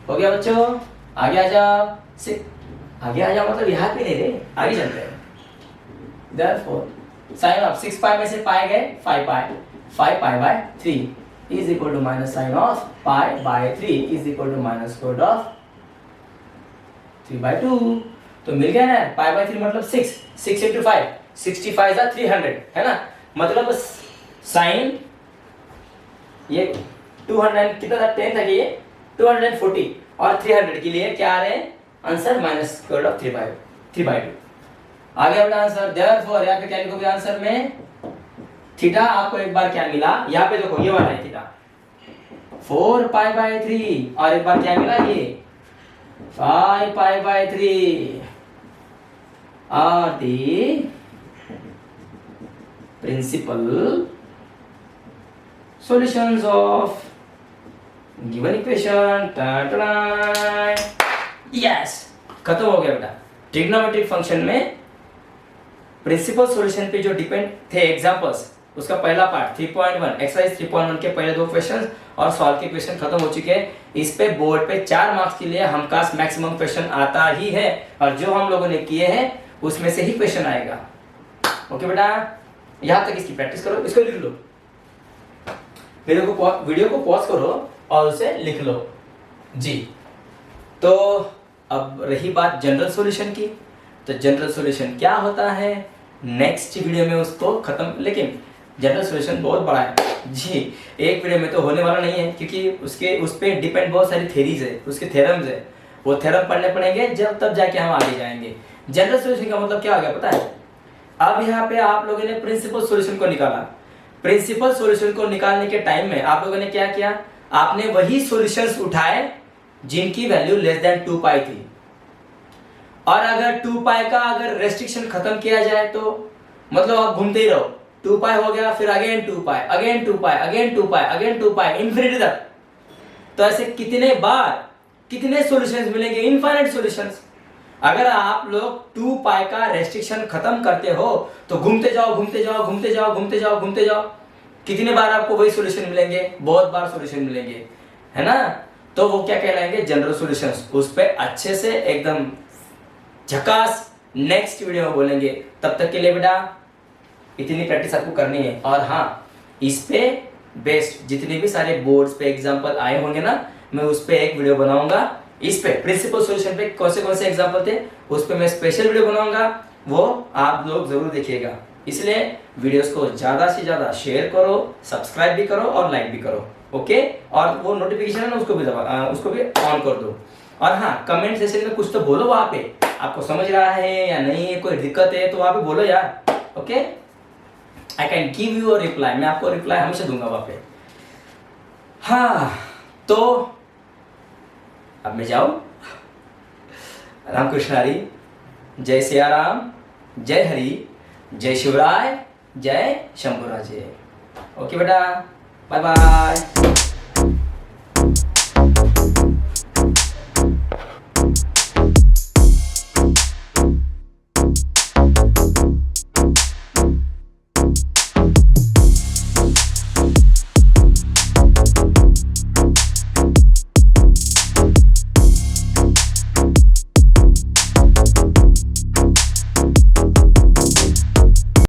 Speaker 1: हो गया बच्चों, आगे आ जाओ। आगे आ जाओ मतलब यहाँ पे नहीं रे, आगे चलते हैं। Therefore साइन ऑफ 6π में से पाई गए 5π/3 is equal to minus sine of π/3 is equal to minus square root of 3/2। तो मिल गया ना, π/3 मतलब 6 into 5, 65 is 300 है ना, मतलब साइन ये 200 कितना था? 10 था कि ये 240 और 300 के लिए क्या आ रहे हैं answer? Minus square root of 3/2। आगे अपना आंसर। देयरफॉर यहाँ पे क्या लिखोगे आंसर में? थीटा आपको एक बार क्या मिला, यहाँ पे देखो ये वाला है थीटा 4π/3, और एक बार क्या मिला? ये 5π/3 are the principal solutions of given equation। Yes, खत्म हो गया बेटा। ट्रिग्नोमेट्रिक फंक्शन में प्रिंसिपल सॉल्यूशन पे जो डिपेंड थे एग्जांपल्स, उसका पहला पार्ट 3.1 एक्सरसाइज 3.1 के पहले 2 क्वेश्चंस और सॉल्व के क्वेश्चन खत्म हो चुके हैं। इस पे बोर्ड पे 4 मार्क्स के लिए हमखास मैक्सिमम क्वेश्चन आता ही है, और जो हम लोगों ने किए हैं उसमें से ही क्वेश्चन आएगा। ओके बेटा, यहां तक इसकी प्रैक्टिस करो, इसको लिख लो। वीडियो को पॉज करो और उसे लिख लो जी। तो अब रही बात जनरल सॉल्यूशन की, तो जनरल सॉल्यूशन क्या होता है नेक्स्ट वीडियो में उसको खत्म, लेकिन जनरल सॉल्यूशन बहुत बड़ा है जी, एक वीडियो में तो होने वाला नहीं है, क्योंकि उस पर डिपेंड बहुत सारी थेरीज है, उसके थ्योरम्स है, वो थ्योरम पढ़ने पड़ेंगे जब तब जाके हम आगे जाएंगे। जनरल सॉल्यूशन का मतलब क्या हो गया पता है? अब यहाँ पे आप लोगों ने प्रिंसिपल सॉल्यूशन को निकाला, प्रिंसिपल सॉल्यूशन को निकालने के टाइम में आप लोगों ने क्या किया, आपने वही सॉल्यूशंस उठाए जिनकी वैल्यू लेस देन 2 पाई थी, और अगर 2 पाई का अगर रेस्ट्रिक्शन खत्म किया जाए तो मतलब आप घूमते ही रहो, 2 पाई हो गया, फिर अगेन 2 पाई, अगेन 2 पाई, अगेन 2 पाई, अगेन 2 पाई, इंफिनिटी तक। तो ऐसे कितने बार कितने सॉल्यूशंस मिलेंगे? Infinite solutions. अगर आप लोग 2 पाई का रेस्ट्रिक्शन खत्म करते हो तो घूमते जाओ घूमते जाओ घूमते जाओ घूमते जाओ घूमते जाओ, कितने बार आपको वही सॉल्यूशन मिलेंगे? बहुत बार सॉल्यूशन मिलेंगे, है ना? तो वो क्या कहलाएंगे? General solutions. उस पे अच्छे से एकदम झकास नेक्स्ट वीडियो में बोलेंगे। तब तक के लिए बेटा इतनी प्रैक्टिस आपको करनी है। और हाँ, इस पे बेस्ट जितने भी सारे बोर्ड्स पे एग्जांपल आए होंगे ना, मैं उस पे एक वीडियो बनाऊंगा। इस पे प्रिंसिपल सॉल्यूशन पे कौन से एग्जांपल थे उस पे मैं स्पेशल वीडियो बनाऊंगा, वो आप लोग जरूर देखिएगा। इसलिए वीडियोस को ज्यादा से ज्यादा शेयर करो, सब्सक्राइब भी करो और लाइक भी करो, ओके? और वो नोटिफिकेशन है ना, उसको भी ऑन कर दो। और हाँ, कमेंट सेक्शन में कुछ तो बोलो, वहां पे आपको समझ रहा है या नहीं है, कोई दिक्कत है तो वहां पे बोलो यार, okay? I can give you a reply, मैं आपको रिप्लाई हमेशा दूंगा वहां पे। हाँ, तो अब मैं जाऊं। रामकृष्ण हरी, जय सिया राम, जय हरि, जय शिवराय, जय शंभुराजे। ओके बेटा, बाय बाय।